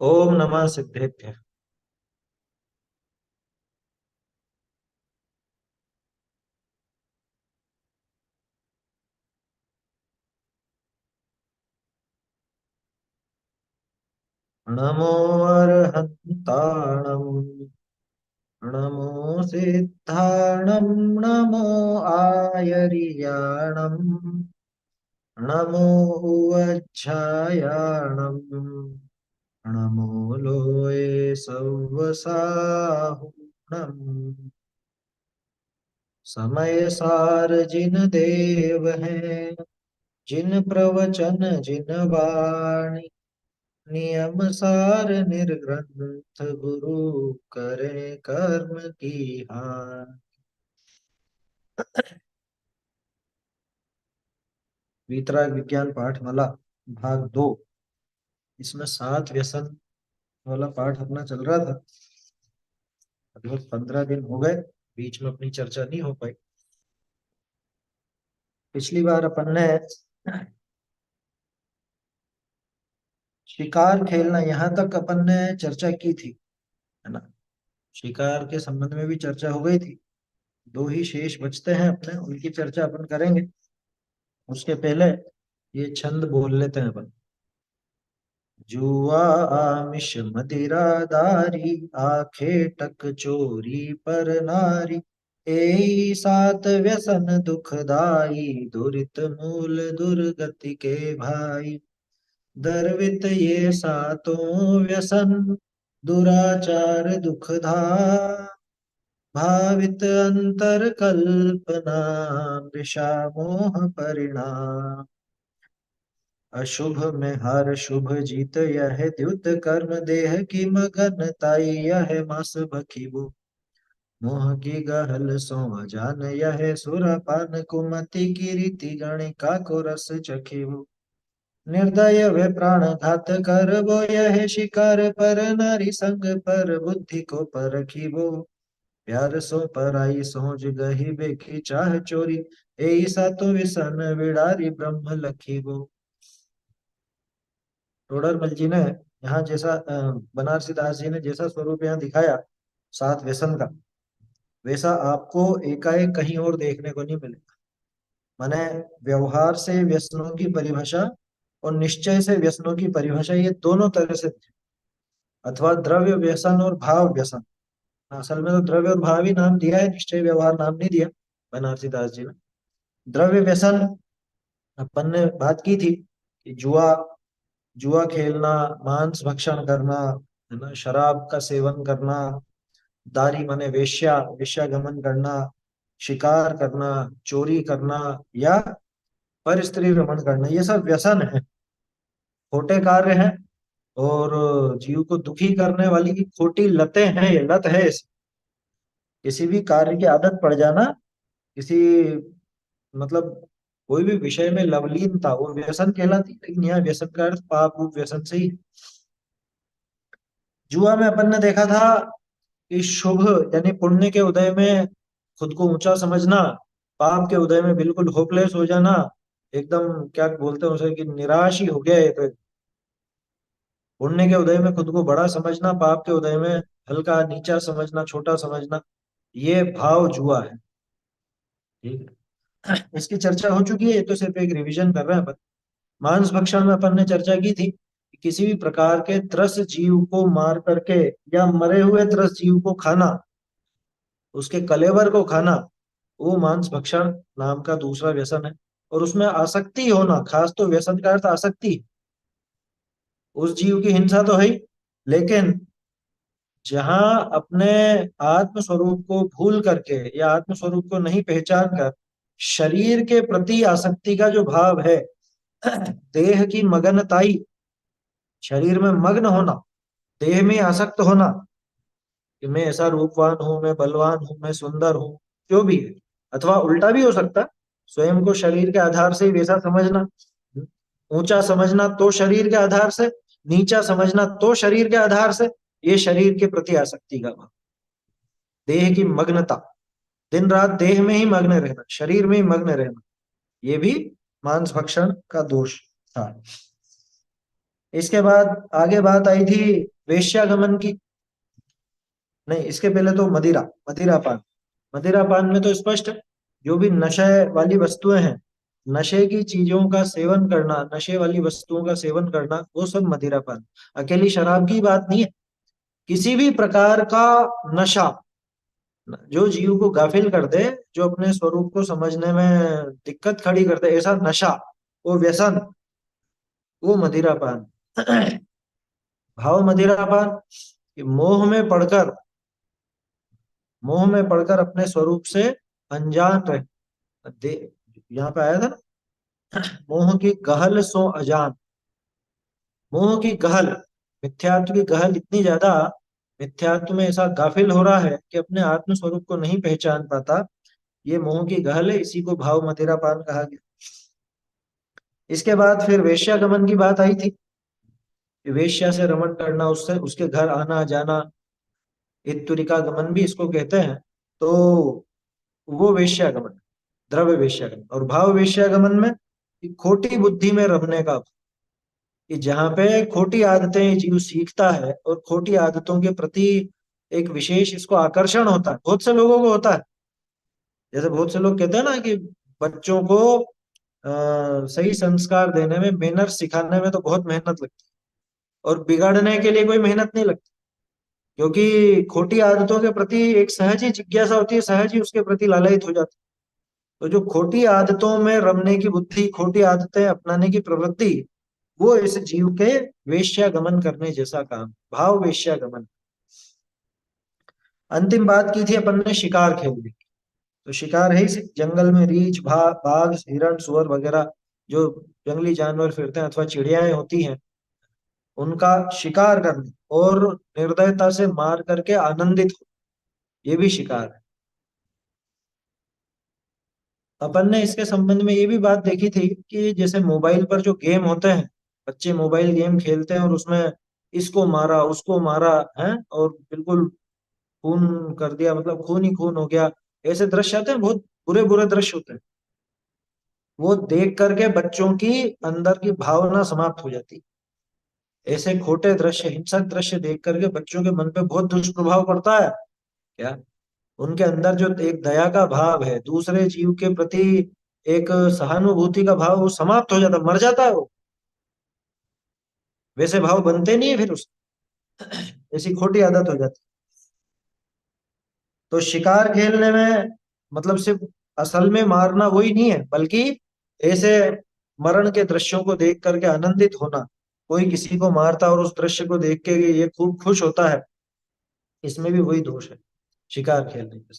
ओम नमः सिद्धेभ्य। नमो अर्हन्ताणम्, नमो सिद्धाणं, नमो आयर्याणम्, नमो उवज्झायाणम्, नमो लोये सव्वसाहुणम्। समय सार जिन देव हैं, जिन प्रवचन जिन वाणी, नियम सार निर्ग्रंथ गुरु करे कर्म की हानि। वीतराग विज्ञान पाठमाला भाग 2। इसमें 7 व्यसन वाला पाठ अपना चल रहा था। लगभग 15 दिन हो गए, बीच में अपनी चर्चा नहीं हो पाई। पिछली बार अपन ने शिकार खेलना यहाँ तक अपन ने चर्चा की थी, है ना। शिकार के संबंध में भी चर्चा हो गई थी। दो ही शेष बचते हैं अपने, उनकी चर्चा अपन करेंगे। उसके पहले ये छंद बोल लेते हैं अपन। जुआ आमिष मदिरादारी, आखे टक चोरी पर नारी, एई सात व्यसन दुखदाई, दुरित मूल दुर्गति के भाई। दर्वित ये सातों व्यसन, दुराचार दुखधा, भावित अंतर कल्पना, मृषा मोह परिणाम। अशुभ में हर शुभ जीत, यह द्युत कर्म देह की मगनताई, यह मास भखिबु मोह की गहल सो जान, यह सुरपान कुमति की रीति, गणिका को रस चखिबु। निर्दय वे प्राण घात कर वो, यह शिकार पर नारी संग पर, बुद्धि को परखिबो। प्यार सो पराई सोज गही बेखी, चाह चोरी एई सातो विसन, विडारी ब्रह्म लखीबो। टोडरमल जी ने यहाँ जैसा बनारसी दास जी ने जैसा स्वरूप यहाँ दिखाया 7 व्यसन का, वैसा आपको एकाएक कहीं और देखने को नहीं मिलेगा। माने व्यवहार से व्यसनों की परिभाषा और निश्चय से व्यसनों की परिभाषा, ये दोनों तरह से, अथवा द्रव्य व्यसन और भाव व्यसन। असल में तो द्रव्य और भाव ही नाम दिया है, निश्चय व्यवहार नाम नहीं दिया बनारसी दास जी ने। द्रव्य व्यसन अपन ने बात की थी कि जुआ, जुआ खेलना, मांस भक्षण करना, है ना, शराब का सेवन करना, दारी माने वेश्या, वेश्यागमन करना, शिकार करना, चोरी करना, या पर स्त्री रमण करना, ये सब व्यसन है, खोटे कार्य हैं। और जीव को दुखी करने वाली की खोटी लतें हैं, ये लत है इस किसी भी कार्य की आदत पड़ जाना, किसी मतलब कोई भी विषय में लवलीनता, वो व्यसन कहलाती है। लेकिन यहाँ व्यसन का अर्थ पाप रूप व्यसन से ही है। जुआ में अपन ने देखा था कि शुभ यानी पुण्य के उदय में खुद को ऊंचा समझना, पाप के उदय में बिल्कुल होपलेस हो जाना, एकदम क्या बोलते हैं उसे कि निराश ही हो गया है। तो पुण्य के उदय में खुद को बड़ा समझना, पाप के उदय में हल्का नीचा समझना, छोटा समझना, ये भाव जुआ है। ठीक है, इसकी चर्चा हो चुकी है, ये तो सिर्फ एक रिवीजन कर रहे हैं अपन। मांस भक्षण में अपन ने चर्चा की थी कि किसी भी प्रकार के त्रस्त जीव को मार करके या मरे हुए त्रस्त जीव को खाना, उसके कलेवर को खाना, वो मांस भक्षण नाम का दूसरा व्यसन है। और उसमें आसक्ति होना, खास तो व्यसन का अर्थ आसक्ति, उस जीव की हिंसा तो है ही, लेकिन जहां अपने आत्म स्वरूप को भूल करके या आत्म स्वरूप को नहीं पहचान कर शरीर के प्रति आसक्ति का जो भाव है, देह की मगनताई, शरीर में मग्न होना, देह में आसक्त होना, कि मैं ऐसा रूपवान हूं, मैं बलवान हूं, मैं सुंदर हूं, जो भी है। अथवा उल्टा भी हो सकता, स्वयं को शरीर के आधार से ही वैसा समझना, ऊंचा समझना तो शरीर के आधार से, नीचा समझना तो शरीर के आधार से, ये शरीर के प्रति आसक्ति का भाव, देह की मग्नता, दिन रात देह में ही मग्न रहना, शरीर में ही मग्न रहना, ये भी मांस भक्षण का दोष था। इसके बाद आगे बात आई थी वेश्यागमन की। नहीं, इसके पहले तो मदिरा, मदिरापान। मदिरापान में तो स्पष्ट है, जो भी नशे वाली वस्तुएं हैं, नशे की चीजों का सेवन करना, नशे वाली वस्तुओं का सेवन करना, वो सब मदिरापान। अकेली शराब की बात नहीं है, किसी भी प्रकार का नशा जो जीव को गाफिल कर दे, जो अपने स्वरूप को समझने में दिक्कत खड़ी कर दे, ऐसा नशा, वो व्यसन, वो मदिरापान। भाव मदिरापान कि मोह में पड़कर अपने स्वरूप से अनजान रहे। यहाँ पे आया था ना, मोह की गहल सो अजान। मोह की गहल, मिथ्यात्व की गहल इतनी ज्यादा, मिथ्यात्व में ऐसा गाफिल हो रहा है कि अपने आत्म स्वरूप को नहीं पहचान पाता। ये मोह की गहल है, इसी को भाव मदिरापान कहा गया। इसके बाद फिर वेश्यागमन की बात आई थी कि वेश्या से रमण करना, उससे उसके घर आना जाना, इत्तुरिका गमन भी इसको कहते हैं। तो वो वेश्यागमन, द्रव्य वेश्यागमन। और भाव वेश्यागमन में कि खोटी बुद्धि में रमने का, कि जहाँ पे खोटी आदतें जीव सीखता है और खोटी आदतों के प्रति एक विशेष इसको आकर्षण होता है, बहुत से लोगों को होता है। जैसे बहुत से लोग कहते हैं ना कि बच्चों को सही संस्कार देने में, मैनर सिखाने में तो बहुत मेहनत लगती है, और बिगाड़ने के लिए कोई मेहनत नहीं लगती, क्योंकि खोटी आदतों के प्रति एक सहज ही जिज्ञासा होती है, सहज ही उसके प्रति लालयित हो जाती है। तो जो खोटी आदतों में रमने की बुद्धि, खोटी आदतें अपनाने की प्रवृत्ति, वो इस जीव के वेश्यागमन करने जैसा काम, भाव वेश्यागमन। अंतिम बात की थी अपन ने शिकार खेलने की। तो शिकार है ही, जंगल में रीछ, बाघ, हिरण, सुअर वगैरह जो जंगली जानवर फिरते हैं, अथवा चिड़ियाएं होती हैं, उनका शिकार करना और निर्दयता से मार करके आनंदित हो, ये भी शिकार है। अपन ने इसके संबंध में ये भी बात देखी थी कि जैसे मोबाइल पर जो गेम होते हैं, बच्चे मोबाइल गेम खेलते हैं और उसमें इसको मारा, उसको मारा है, और बिल्कुल खून कर दिया, मतलब खून ही खून हो गया, ऐसे दृश्य आते हैं, बहुत बुरे बुरे दृश्य होते हैं। वो देख करके बच्चों की अंदर की भावना समाप्त हो जाती है। ऐसे खोटे दृश्य, हिंसक दृश्य देख करके बच्चों के मन पे बहुत दुष्प्रभाव पड़ता है। क्या, उनके अंदर जो एक दया का भाव है, दूसरे जीव के प्रति एक सहानुभूति का भाव, वो समाप्त हो जाता, मर जाता है वो। वैसे भाव बनते नहीं है फिर उस, ऐसी खोटी आदत हो जाती। तो शिकार खेलने में मतलब सिर्फ असल में मारना वही नहीं है, बल्कि ऐसे मरण के दृश्यों को देख करके आनंदित होना। कोई किसी को मारता और उस दृश्य को देख के ये खूब खुश होता है, इसमें भी वही दोष है शिकार खेलने के।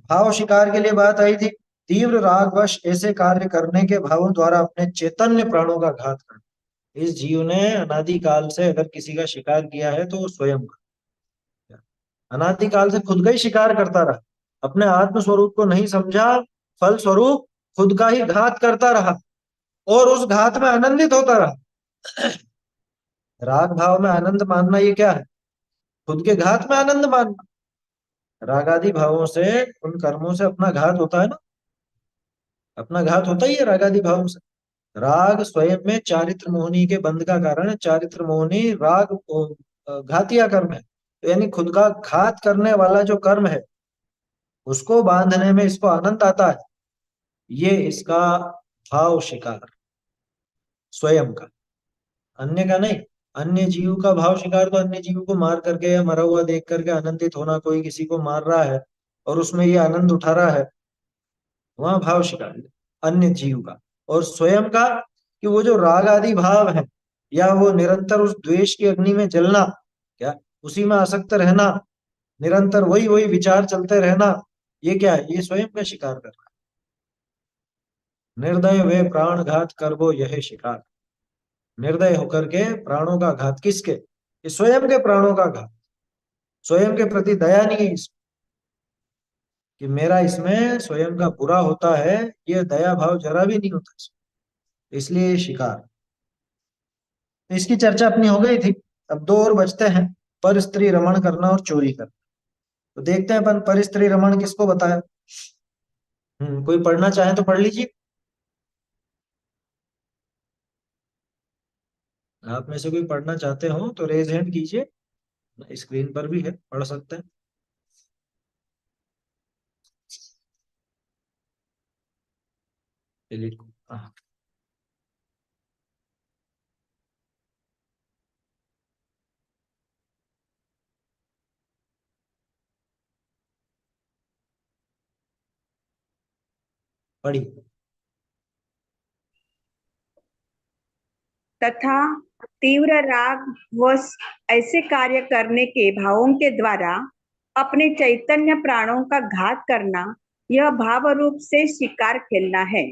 भाव शिकार के लिए बात आई थी, तीव्र रागवश ऐसे कार्य करने के भावों द्वारा अपने चैतन्य प्राणों का घात करना। इस जीव ने अनादिकाल से अगर किसी का शिकार किया है तो वो स्वयं का, अनादिकाल से खुद का ही शिकार करता रहा, अपने आत्म स्वरूप को नहीं समझा, फल स्वरूप खुद का ही घात करता रहा, और उस घात में आनंदित होता रहा। राग भाव में आनंद मानना, ये क्या है? खुद के घात में आनंद मानना। रागादि भावों से, उन कर्मों से अपना घात होता है ना, अपना घात होता ही है रागादि भावों से। राग स्वयं में चारित्र मोहनी के बंध का कारण है। चारित्र मोहनी राग घातिया कर्म है, तो यानी खुद का घात करने वाला जो कर्म है, उसको बांधने में इसको आनंद आता है। ये इसका भाव शिकार, स्वयं का, अन्य का नहीं। अन्य जीव का भाव शिकार तो अन्य जीव को मार करके या मरा हुआ देख करके आनंदित होना, कोई किसी को मार रहा है और उसमें ये आनंद उठा रहा है, वहां भाव शिकार है अन्य जीव का। और स्वयं का, कि वो जो राग आदि भाव है, या वो निरंतर उस द्वेष की अग्नि में जलना, क्या, उसी में आसक्त रहना, निरंतर वही वही विचार चलते रहना, ये क्या है? ये स्वयं का शिकार कर रहा है। निर्दय वे प्राण घात करबो यह शिकार। निर्दय होकर के प्राणों का घात, किसके? ये स्वयं के प्राणों का घात। स्वयं के प्रति दया नहीं है इसमें, कि मेरा इसमें स्वयं का बुरा होता है, ये दया भाव जरा भी नहीं होता इसमें। इसलिए ये शिकार। तो इसकी चर्चा अपनी हो गई थी। अब दो और बचते हैं, पर स्त्री रमण करना और चोरी करना। तो देखते हैं अपन पर स्त्री रमण किसको बताया। कोई पढ़ना चाहे तो पढ़ लीजिए। आप में से कोई पढ़ना चाहते हो तो रेज हैंड कीजिए, स्क्रीन पर भी है, पढ़ सकते हैं। डिलीट। हाँ, पढ़िए। तथा तीव्र राग व ऐसे कार्य करने के भावों के द्वारा अपने चैतन्य प्राणों का घात करना, यह भाव रूप से शिकार खेलना है।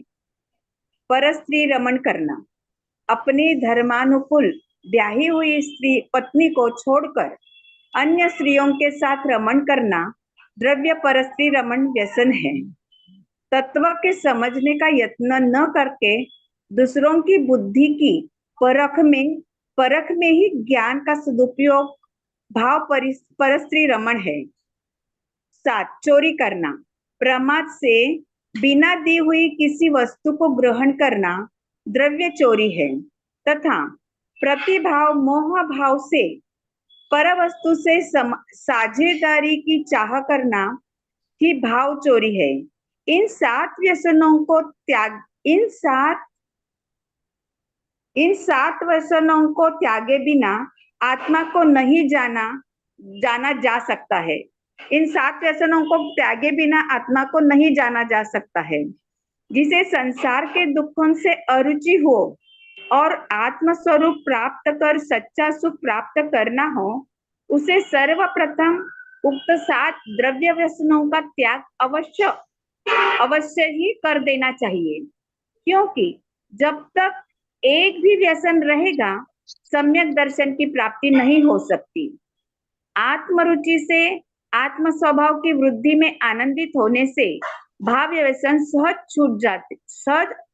परस्त्री रमण करना, अपनी धर्मानुकूल ब्याही हुई स्त्री पत्नी को छोड़कर अन्य स्त्रियों के साथ रमण करना द्रव्य परस्त्री रमण व्यसन है। तत्व के समझने का यत्न न करके दूसरों की बुद्धि की परख में परख में ही ज्ञान का सदुपयोग भाव परस्त्री रमण है। 7, चोरी करना, प्रमाद से बिना दी हुई किसी वस्तु को ग्रहण करना द्रव्य चोरी है। तथा प्रतिभाव मोह भाव से पर वस्तु से साझेदारी की चाह करना ही भाव चोरी है। इन सात व्यसनों को त्याग इन सात व्यसनों को त्यागे बिना आत्मा को नहीं जाना जा सकता है। इन सात व्यसनों को त्यागे बिना आत्मा को नहीं जाना जा सकता है। जिसे संसार के दुखों से अरुचि हो और आत्म स्वरूप प्राप्त कर सच्चा सुख प्राप्त करना हो, उसे सर्वप्रथम उक्त सात द्रव्य व्यसनों का त्याग अवश्य अवश्य ही कर देना चाहिए। क्योंकि जब तक एक भी व्यसन रहेगा, सम्यक दर्शन की प्राप्ति नहीं हो सकती। आत्मरुचि से आत्म स्वभाव की वृद्धि में आनंदित होने से भाव व्यसन सहज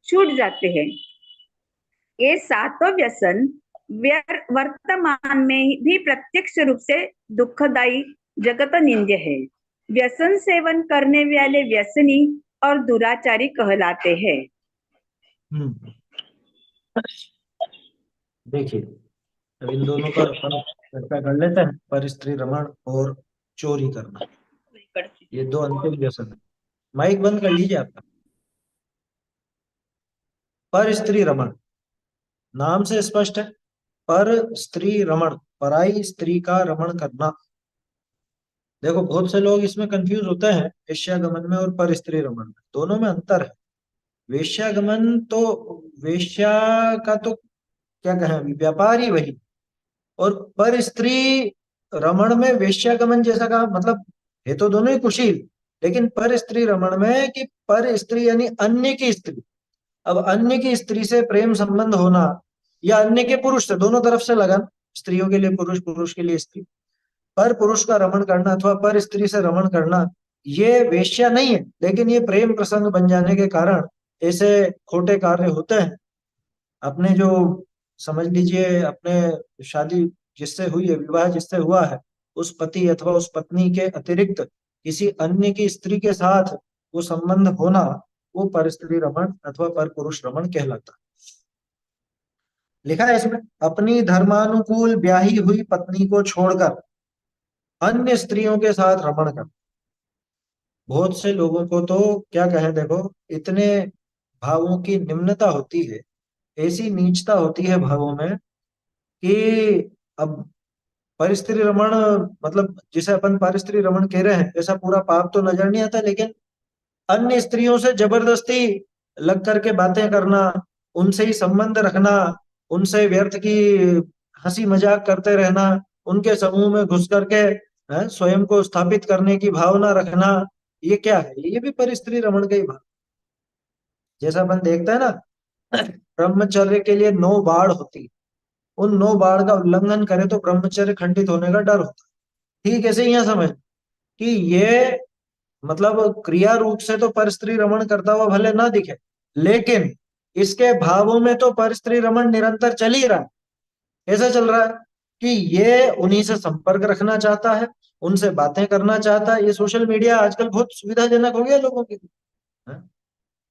छूट जाते हैं। ये सातों व्यसन वर्तमान में भी प्रत्यक्ष रूप से दुखदायी जगत निंद्य है। व्यसन सेवन करने वाले व्यसनी और दुराचारी कहलाते हैं। हम्म। देखिए, अब इन दोनों पर अपन चर्चा कर लेते हैं, पर स्त्री रमण और चोरी करना, ये दो अंतिम व्यसन है। माइक बंद कर लीजिए आपका। पर स्त्री रमण, नाम से स्पष्ट है, पर स्त्री रमण, पराई स्त्री का रमण करना। देखो, बहुत से लोग इसमें कंफ्यूज होते हैं, वेश्यागमन में और पर स्त्री रमण में, दोनों में अंतर है। वेश्यागमन तो, वेश्या का तो क्या कहें, व्यापार ही वही। और पर स्त्री रमण में वेश्यागमन जैसा का मतलब, है तो दोनों ही कुशील, लेकिन पर स्त्री रमण में कि पर स्त्री यानी अन्य की स्त्री। अब अन्य की स्त्री से प्रेम संबंध होना, या अन्य के पुरुष से, दोनों तरफ से लगन, स्त्रियों के लिए पुरुष, पुरुष के लिए स्त्री, पर पुरुष का रमण करना अथवा पर स्त्री से रमण करना, ये वेश्या नहीं है, लेकिन ये प्रेम प्रसंग बन जाने के कारण ऐसे खोटे कार्य होते हैं। अपने जो, समझ लीजिए, अपने शादी जिससे हुई है, विवाह जिससे हुआ है, उस पति अथवा उस पत्नी के अतिरिक्त किसी अन्य की स्त्री के साथ वो संबंध होना, वो पर स्त्री रमण अथवा पर पुरुष रमण कहलाता। लिखा है इसमें, अपनी धर्मानुकूल ब्याही हुई पत्नी को छोड़कर अन्य स्त्रियों के साथ रमण कर। बहुत से लोगों को तो क्या कहें, देखो, इतने भावों की निम्नता होती है, ऐसी नीचता होती है भावों में कि अब परस्त्री रमण, मतलब जिसे अपन परस्त्री रमण कह रहे हैं, ऐसा पूरा पाप तो नजर नहीं आता, लेकिन अन्य स्त्रियों से जबरदस्ती लग करके बातें करना, उनसे ही संबंध रखना, उनसे व्यर्थ की हंसी मजाक करते रहना, उनके समूह में घुस करके स्वयं को स्थापित करने की भावना रखना, ये क्या है? ये भी परस्त्री रमण का ही भाव। जैसा अपन देखते हैं ना, ब्रह्मचर्य के लिए 9 बाढ़ होती है, उन 9 बाढ़ का उल्लंघन करे तो ब्रह्मचर्य खंडित होने का डर होता है। ठीक ऐसे ही यहाँ समझ कि ये, मतलब क्रिया रूप से तो परस्त्री रमण करता हुआ भले ना दिखे, लेकिन इसके भावों में तो परस्त्री रमण निरंतर चल ही रहा है। कैसा चल रहा है कि ये उन्हीं से संपर्क रखना चाहता है, उनसे बातें करना चाहता है। ये सोशल मीडिया आजकल बहुत सुविधाजनक हो गया लोगों के लिए, हाँ?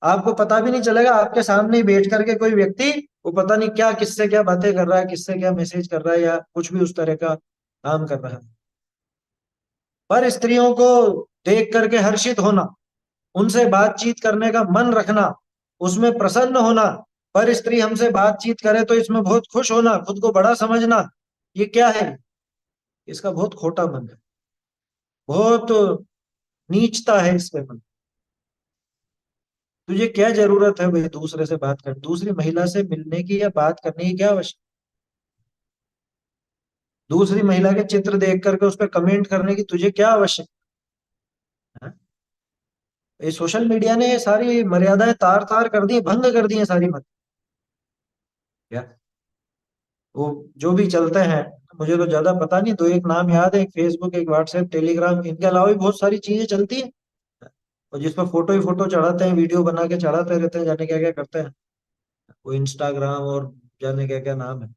आपको पता भी नहीं चलेगा, आपके सामने ही बैठ करके कोई व्यक्ति वो पता नहीं क्या किससे क्या बातें कर रहा है, किससे क्या मैसेज कर रहा है, या कुछ भी उस तरह का काम कर रहा है। पर स्त्रियों को देख करके हर्षित होना, उनसे बातचीत करने का मन रखना, उसमें प्रसन्न होना, पर स्त्री हमसे बातचीत करे तो इसमें बहुत खुश होना, खुद को बड़ा समझना, ये क्या है? इसका बहुत खोटा मन है, बहुत नीचता है इसमें मन। तुझे क्या जरूरत है भाई दूसरे से बात कर, दूसरी महिला से मिलने की या बात करने की क्या आवश्यकता? दूसरी महिला के चित्र देख करके उस पर कमेंट करने की तुझे क्या आवश्यकता है? ये सोशल मीडिया ने ये सारी मर्यादाएं तार तार कर दी, भंग कर दी है सारी मत क्या। वो जो भी चलते हैं, मुझे तो ज्यादा पता नहीं, दो एक नाम याद है, एक फेसबुक, एक व्हाट्सएप, टेलीग्राम, इनके अलावा भी बहुत सारी चीजें चलती है। और जिस पर फोटो ही फोटो चढ़ाते हैं, वीडियो बना के चढ़ाते रहते हैं, जाने क्या क्या करते हैं, वो इंस्टाग्राम और जाने क्या क्या नाम है।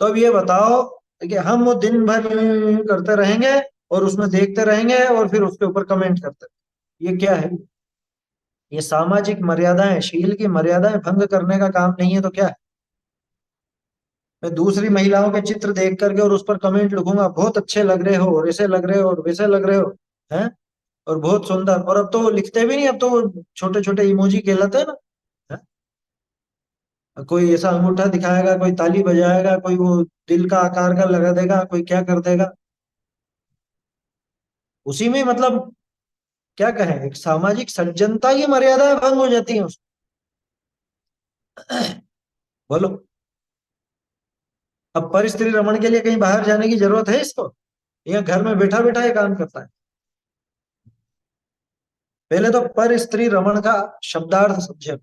तो अब ये बताओ कि हम वो दिन भर यूं करते रहेंगे और उसमें देखते रहेंगे और फिर उसके ऊपर कमेंट करते रहेंगे। ये क्या है? ये सामाजिक मर्यादाएं, शील की मर्यादाएं भंग करने का काम नहीं है तो क्या है? मैं दूसरी महिलाओं के चित्र देख करके और उस पर कमेंट लिखूंगा, बहुत अच्छे लग रहे हो और ऐसे लग रहे हो और वैसे लग रहे हो, हैं, और बहुत सुंदर, और अब तो वो लिखते भी नहीं, अब तो छोटे छोटे इमोजी कहलाते हैं ना। हैं? कोई ऐसा अंगूठा दिखाएगा, कोई ताली बजाएगा, कोई वो दिल का आकार का लगा देगा, कोई क्या कर देगा, उसी में मतलब क्या कहें, एक सामाजिक सज्जनता की मर्यादाएं भंग हो जाती हैं बोलो। अब पर स्त्री रमण के लिए कहीं बाहर जाने की जरूरत है इसको, या घर में बैठा बैठा ये काम करता है? पहले तो पर स्त्री रमण का शब्दार्थ समझे।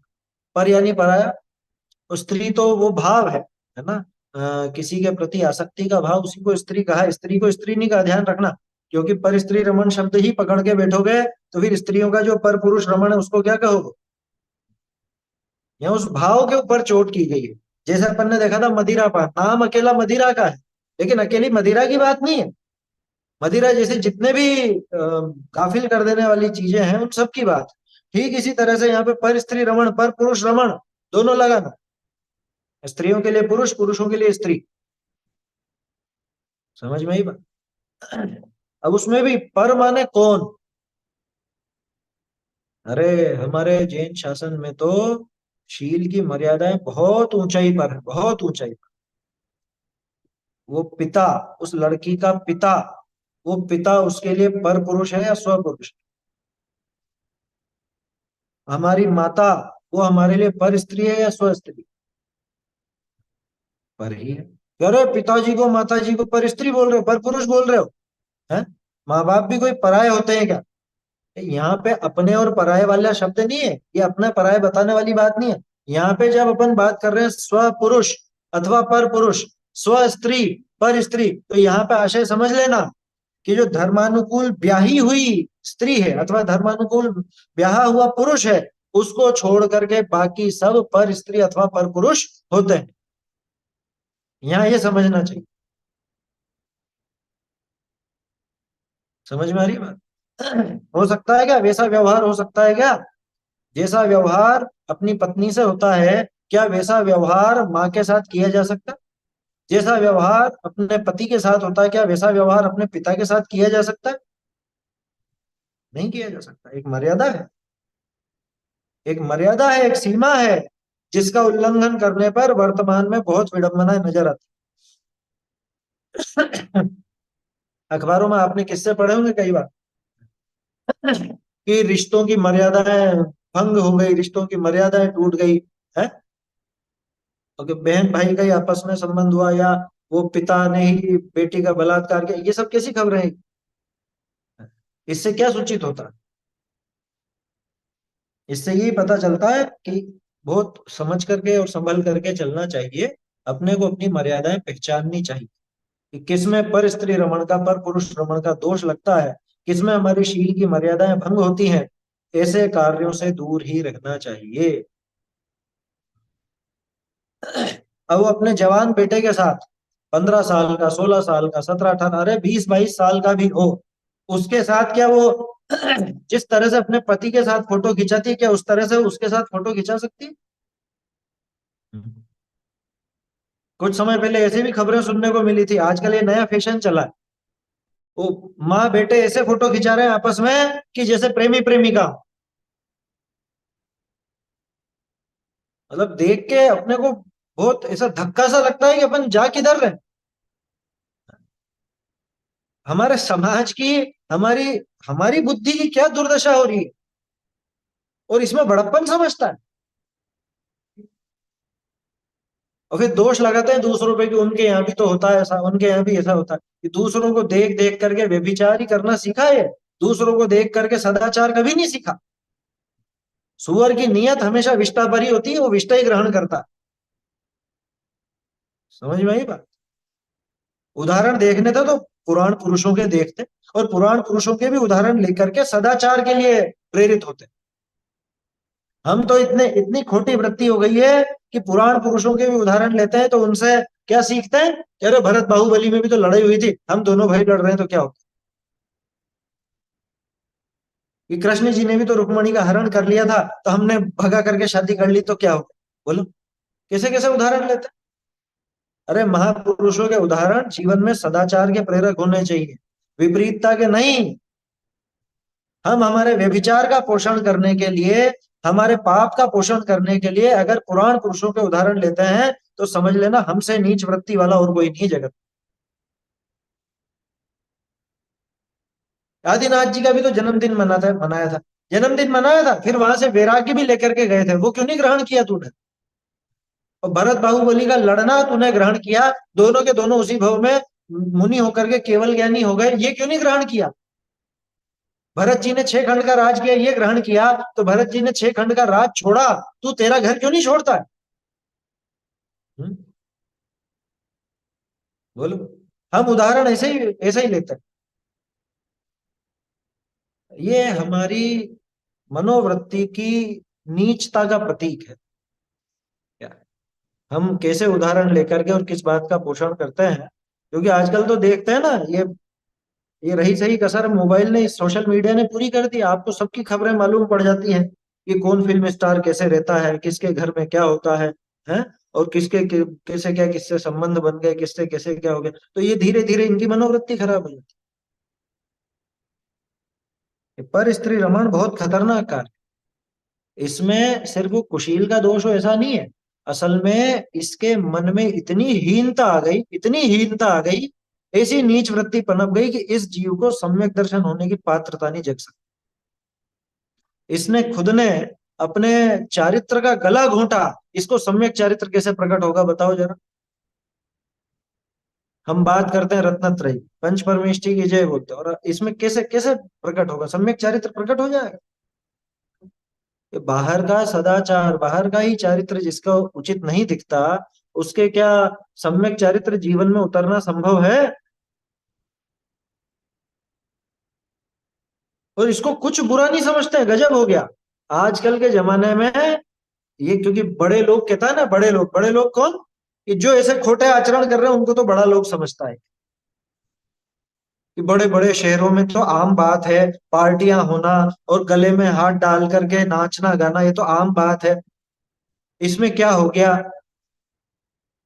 पर यानी पराया, और स्त्री तो वो भाव है ना, किसी के प्रति आसक्ति का भाव, उसी को स्त्री कहा। स्त्री को स्त्री नहीं का ध्यान रखना, क्योंकि पर स्त्री रमण शब्द ही पकड़ के बैठोगे तो फिर स्त्रियों का जो पर पुरुष रमण है उसको क्या कहोगे? यहाँ उस भाव के ऊपर चोट की गई है। जैसे अपन ने देखा था मदिरा पान, नाम अकेला मदिरा का है, लेकिन अकेली मदिरा की बात नहीं है। मदिरा जैसे जितने भी गाफिल कर देने वाली चीजें हैं उन सब की बात। ठीक इसी तरह से यहाँ पे पर स्त्री रमण, पर पुरुष रमण दोनों लगाना, स्त्रियों के लिए पुरुष, पुरुषों के लिए स्त्री। समझ में आई बात? अब उसमें भी पर माने कौन? अरे हमारे जैन शासन में तो शील की मर्यादाएं बहुत ऊंचाई पर है, बहुत ऊंचाई पर। वो पिता, उस लड़की का पिता, वो पिता उसके लिए पर पुरुष है या स्व पुरुष? हमारी माता, वो हमारे लिए पर स्त्री है या स्व स्त्री? पर ही है। अरे पिताजी को माता जी को पर स्त्री बोल रहे हो, पर पुरुष बोल रहे हो? हैं? माँ बाप भी कोई पराये होते हैं क्या? यहाँ पे अपने और पराये वाला शब्द नहीं है, ये अपना पराये बताने वाली बात नहीं है। यहाँ पे जब अपन बात कर रहे हैं स्व पुरुष अथवा पर पुरुष, स्व स्त्री, पर स्त्री, तो यहाँ पे आशय समझ लेना कि जो धर्मानुकूल ब्याही हुई स्त्री है अथवा धर्मानुकूल ब्याहा हुआ पुरुष है, उसको छोड़ करके बाकी सब पर स्त्री अथवा पर पुरुष होते हैं। यहाँ ये समझना चाहिए। समझ में आ रही है बात? हो सकता है क्या वैसा व्यवहार, हो सकता है क्या जैसा व्यवहार अपनी पत्नी से होता है, क्या वैसा व्यवहार माँ के साथ किया जा सकता है? जैसा व्यवहार अपने पति के साथ होता है, क्या वैसा व्यवहार अपने पिता के साथ किया जा सकता है? नहीं किया जा सकता। एक मर्यादा है, एक मर्यादा है, एक सीमा है, जिसका उल्लंघन करने पर वर्तमान में बहुत विडंबनाएं नजर आती हैं। अखबारों में आपने किस्से पढ़े होंगे कई बार कि रिश्तों की मर्यादाएं भंग हो गई, रिश्तों की मर्यादाएं टूट गई है, और बहन भाई का ही आपस में संबंध हुआ, या वो पिता ने ही बेटी का बलात्कार किया, ये सब कैसी खबरें हैं? इससे क्या सूचित होता है? इससे यही पता चलता है कि बहुत समझ करके और संभल करके चलना चाहिए, अपने को अपनी मर्यादाएं पहचाननी चाहिए कि किसमें पर स्त्री रमण का, पर पुरुष रमण का दोष लगता है, किसमें हमारी शील की मर्यादाएं भंग होती हैं। ऐसे कार्यों से दूर ही रहना चाहिए। अब वो अपने जवान बेटे के साथ 15 साल का, 16 साल का, 17 18, अरे 20 22 साल का भी हो, उसके साथ क्या वो जिस तरह से अपने पति के साथ फोटो खिंचाती है, क्या उस तरह से उसके साथ फोटो खिंचा सकती है? कुछ समय पहले ऐसी भी खबरें सुनने को मिली थी, आजकल ये नया फैशन चला है, वो माँ बेटे ऐसे फोटो खिंचा रहे हैं आपस में कि जैसे प्रेमी प्रेमिका। मतलब देख के अपने को बहुत ऐसा धक्का सा लगता है कि अपन जा किधर रहे हैं। हमारे समाज की, हमारी हमारी बुद्धि की क्या दुर्दशा हो रही है, और इसमें बड़प्पन समझता है, और फिर दोष लगाते हैं दूसरों पे कि उनके यहाँ भी तो होता है ऐसा, उनके यहाँ भी ऐसा होता है। कि दूसरों को देख देख करके व्यभिचार ही करना सीखा है, दूसरों को देख करके सदाचार कभी नहीं सीखा। सुअर की नियत हमेशा विष्ठा भरी होती है, वो विष्ठा ही ग्रहण करता है। समझ में आई बात? उदाहरण देखने थे तो पुराण पुरुषों के देखते, और पुराण पुरुषों के भी उदाहरण लेकर के सदाचार के लिए प्रेरित होते। हम तो इतने इतनी खोटी वृत्ति हो गई है कि पुराण पुरुषों के भी उदाहरण लेते हैं तो उनसे क्या सीखते हैं कि अरे भरत बाहुबली में भी तो लड़ाई हुई थी, हम दोनों भाई लड़ रहे हैं तो क्या होता? कि कृष्ण जी ने भी तो रुक्मणी का हरण कर लिया था, तो हमने भगा करके शादी कर ली तो क्या हो? बोलो, कैसे कैसे उदाहरण लेते हैं। अरे महापुरुषों के उदाहरण जीवन में सदाचार के प्रेरक होने चाहिए, विपरीतता के नहीं। हम हमारे व्यभिचार का पोषण करने के लिए, हमारे पाप का पोषण करने के लिए अगर पुराण पुरुषों के उदाहरण लेते हैं तो समझ लेना हमसे नीच वृत्ति वाला और कोई नहीं जगत। आदिनाथ जी का भी तो जन्मदिन मनाया था, जन्मदिन मनाया था, फिर वहां से वैराग्य भी लेकर के गए थे, वो क्यों नहीं ग्रहण किया तूने? और भरत बाहुबली का लड़ना तूने ग्रहण किया, दोनों के दोनों उसी भव में मुनि होकर के केवल ज्ञानी हो गए, ये क्यों नहीं ग्रहण किया? भरत जी ने 6 खंड का राज किया, ये ग्रहण किया, तो भरत जी ने 6 खंड का राज छोड़ा, तू तेरा घर क्यों नहीं छोड़ता है? हम्म? बोलो। हम उदाहरण ऐसे ही लेते हैं। ये हमारी मनोवृत्ति की नीचता का प्रतीक है क्या? हम कैसे उदाहरण लेकर के और किस बात का पोषण करते हैं, क्योंकि आजकल तो देखते हैं ना, ये रही सही कसर मोबाइल ने, सोशल मीडिया ने पूरी कर दी। आपको सबकी खबरें मालूम पड़ जाती हैं कि कौन फिल्म स्टार कैसे रहता है, किसके घर में क्या होता है, और कैसे क्या, किससे संबंध बन गए, किससे कैसे क्या हो गया, तो ये धीरे धीरे इनकी मनोवृत्ति खराब हो जाती है। पर स्त्री रमण बहुत खतरनाक कार्य, इसमें सिर्फ वो कुशील का दोष हो ऐसा नहीं है। असल में इसके मन में इतनी हीनता आ गई, इतनी हीनता आ गई, ऐसी नीच वृत्ति पनप गई कि इस जीव को सम्यक दर्शन होने की पात्रता नहीं जग सकती। इसने खुद ने अपने चारित्र का गला घोंटा, इसको सम्यक चारित्र कैसे प्रकट होगा बताओ जरा। हम बात करते हैं रत्नत्रयी पंच परमेष्टि की जय बोलते हैं, और इसमें कैसे कैसे प्रकट होगा, सम्यक चारित्र प्रकट हो जाएगा? ये बाहर का सदाचार, बाहर का ही चारित्र जिसका उचित नहीं दिखता, उसके क्या सम्यक चारित्र जीवन में उतरना संभव है? और इसको कुछ बुरा नहीं समझते हैं, गजब हो गया आजकल के जमाने में। ये क्योंकि बड़े लोग कहता है ना, बड़े लोग कौन? कि जो ऐसे खोटे आचरण कर रहे हैं उनको तो बड़ा लोग समझता है। कि बड़े बड़े शहरों में तो आम बात है पार्टियां होना, और गले में हाथ डाल करके नाचना गाना, ये तो आम बात है, इसमें क्या हो गया?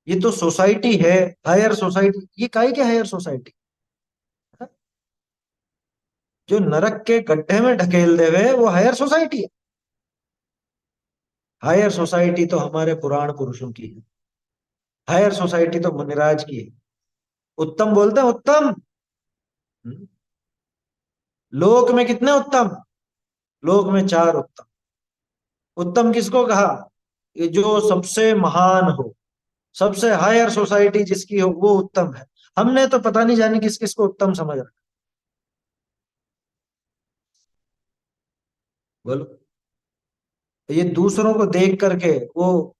ये तो सोसाइटी है, हायर सोसाइटी। ये काहे के हायर सोसाइटी? जो नरक के गड्ढे में ढकेल देवे वो हायर सोसाइटी है? हायर सोसाइटी तो हमारे पुराण पुरुषों की है, हायर सोसाइटी तो मुनिराज की है। उत्तम बोलते हैं उत्तम। हम्म? लोक में कितने उत्तम? लोक में 4 उत्तम। उत्तम किसको कहा? ये जो सबसे महान हो, सबसे हायर सोसाइटी जिसकी हो वो उत्तम है। हमने तो पता नहीं जाने किस किस को उत्तम समझ रखा। बोलो। ये दूसरों को देख करके, वो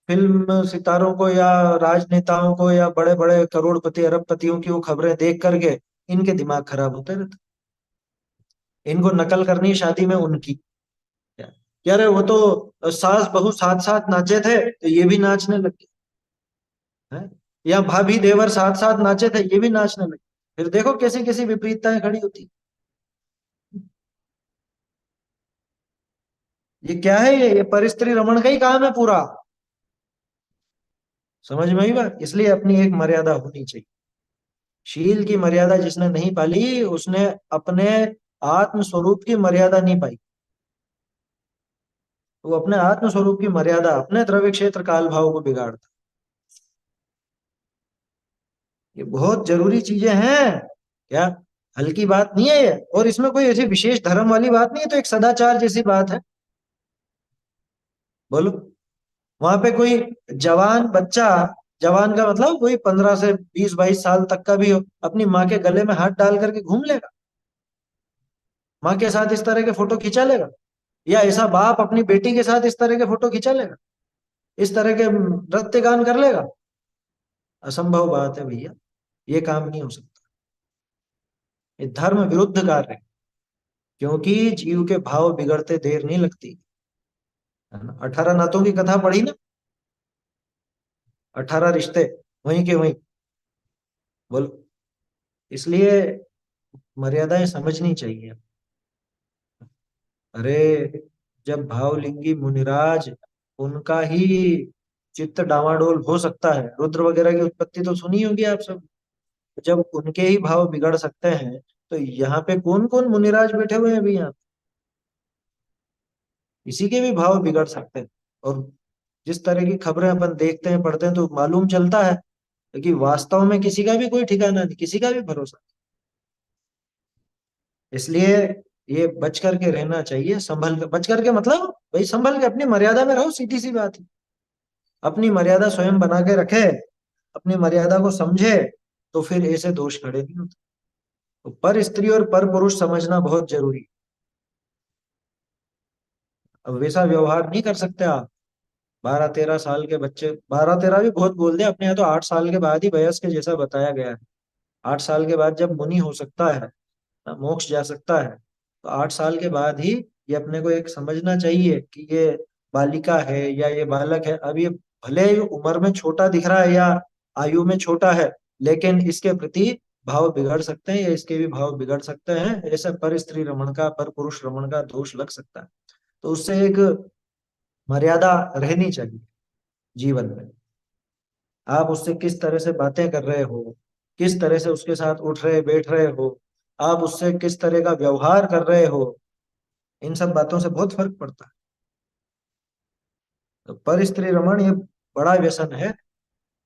फिल्म सितारों को या राजनेताओं को या बड़े बड़े करोड़पति अरबपतियों की वो खबरें देख करके इनके दिमाग खराब होते रहते। इनको नकल करनी है शादी में उनकी। यार वो तो सास बहू साथ साथ नाचे थे तो ये भी नाचने लग गए हैं, या भाभी देवर साथ साथ नाचे थे ये भी नाचने लगे। फिर देखो कैसी कैसी विपरीतताएं खड़ी होती। ये क्या है, ये परिस्त्री रमण का ही काम है पूरा। समझ में आई बात? इसलिए अपनी एक मर्यादा होनी चाहिए। शील की मर्यादा जिसने नहीं पाली, उसने अपने आत्म स्वरूप की मर्यादा नहीं पाई। वो अपने आत्म स्वरूप की मर्यादा, अपने द्रव्य क्षेत्र काल भाव को बिगाड़ता। ये बहुत जरूरी चीजें हैं क्या, हल्की बात नहीं है ये। और इसमें कोई ऐसी विशेष धर्म वाली बात नहीं है, तो एक सदाचार जैसी बात है। बोलो, वहां पे कोई जवान बच्चा, जवान का मतलब कोई 15 से 20 22 साल तक का भी हो, अपनी माँ के गले में हाथ डाल करके घूम लेगा? माँ के साथ इस तरह के फोटो खिंचा लेगा? या ऐसा बाप अपनी बेटी के साथ इस तरह के फोटो खिंचा लेगा? इस तरह के नृत्य गान कर लेगा? असंभव बात है भैया, ये काम नहीं हो सकता। ये धर्म विरुद्ध कार्य है, क्योंकि जीव के भाव बिगड़ते देर नहीं लगती। है ना? 18 नातों की कथा पढ़ी ना, 18 रिश्ते वहीं के वहीं। बोलो, इसलिए मर्यादाएं समझनी चाहिए। अरे, जब भावलिंगी मुनिराज, उनका ही चित्त डावाडोल हो सकता है, रुद्र वगैरह की उत्पत्ति तो सुनी होगी आप सब। जब उनके ही भाव बिगड़ सकते हैं, तो यहाँ पे कौन कौन मुनिराज बैठे हुए हैं अभी यहाँ? इसी के भी भाव बिगड़ सकते हैं। और जिस तरह की खबरें अपन देखते हैं पढ़ते हैं, तो मालूम चलता है कि वास्तव में किसी का भी कोई ठिकाना नहीं, किसी का भी भरोसा नहीं। इसलिए ये बच करके रहना चाहिए, संभल कर, बच करके मतलब भाई संभल के अपनी मर्यादा में रहो, सीधी सी बात है। अपनी मर्यादा स्वयं बना के रखे, अपनी मर्यादा को समझे, तो फिर ऐसे दोष खड़े नहीं होते। तो पर स्त्री और पर पुरुष समझना बहुत जरूरी है। अब वैसा व्यवहार नहीं कर सकते आप। 12 13 साल के बच्चे, 12 13 भी बहुत बोल दिया, अपने यहाँ तो 8 साल के बाद ही वयस्क के जैसा बताया गया है। 8 साल के बाद जब मुनि हो सकता है, मोक्ष जा सकता है, तो 8 साल के बाद ही ये अपने को एक समझना चाहिए कि ये बालिका है या ये बालक है। अब ये भले ही उम्र में छोटा दिख रहा है या आयु में छोटा है, लेकिन इसके प्रति भाव बिगड़ सकते हैं, या इसके भी भाव बिगड़ सकते हैं। ऐसे पर स्त्री रमण का, पर पुरुष रमण का दोष लग सकता है। तो उससे एक मर्यादा रहनी चाहिए जीवन में। आप उससे किस तरह से बातें कर रहे हो, किस तरह से उसके साथ उठ रहे बैठ रहे हो, आप उससे किस तरह का व्यवहार कर रहे हो, इन सब बातों से बहुत फर्क पड़ता है। तो पर स्त्री रमण ये बड़ा व्यसन है।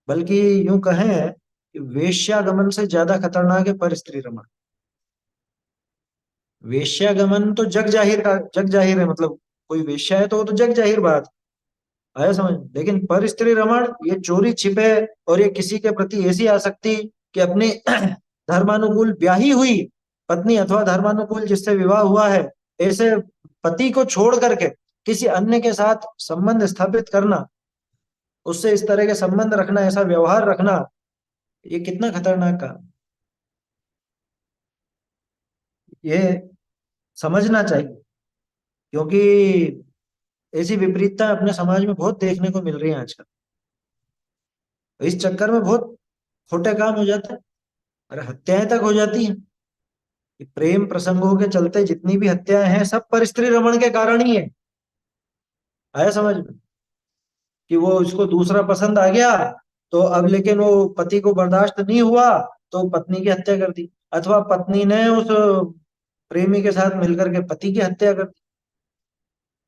बल्कि यूं कहें कि वेश्यागमन से ज्यादा खतरनाक है पर स्त्री रमण। वेश्यागमन तो जग जाहिर का, जग जाहिर है, मतलब कोई वेश्या है तो वो तो जग जाहिर बात आया समझ। लेकिन पर स्त्री रमण ये चोरी छिपे, और ये किसी के प्रति ऐसी आसक्ति कि अपनी धर्मानुकूल ब्याही हुई पत्नी अथवा धर्मानुकूल जिससे विवाह हुआ है, ऐसे पति को छोड़ करके किसी अन्य के साथ संबंध स्थापित करना, उससे इस तरह के संबंध रखना, ऐसा व्यवहार रखना, ये कितना खतरनाक काम। ये समझना चाहिए, क्योंकि ऐसी विपरीतता अपने समाज में बहुत देखने को मिल रही है आजकल। इस चक्कर में बहुत खोटे काम हो जाते हैं, अरे हत्याएं तक हो जाती हैं। ये प्रेम प्रसंगों के चलते जितनी भी हत्याएं हैं, सब पर स्त्री रमण के कारण ही है। आया समझ में? कि वो इसको दूसरा पसंद आ गया, तो अब लेकिन वो पति को बर्दाश्त नहीं हुआ, तो पत्नी की हत्या कर दी, अथवा पत्नी ने उस प्रेमी के साथ मिलकर के पति की हत्या कर दी।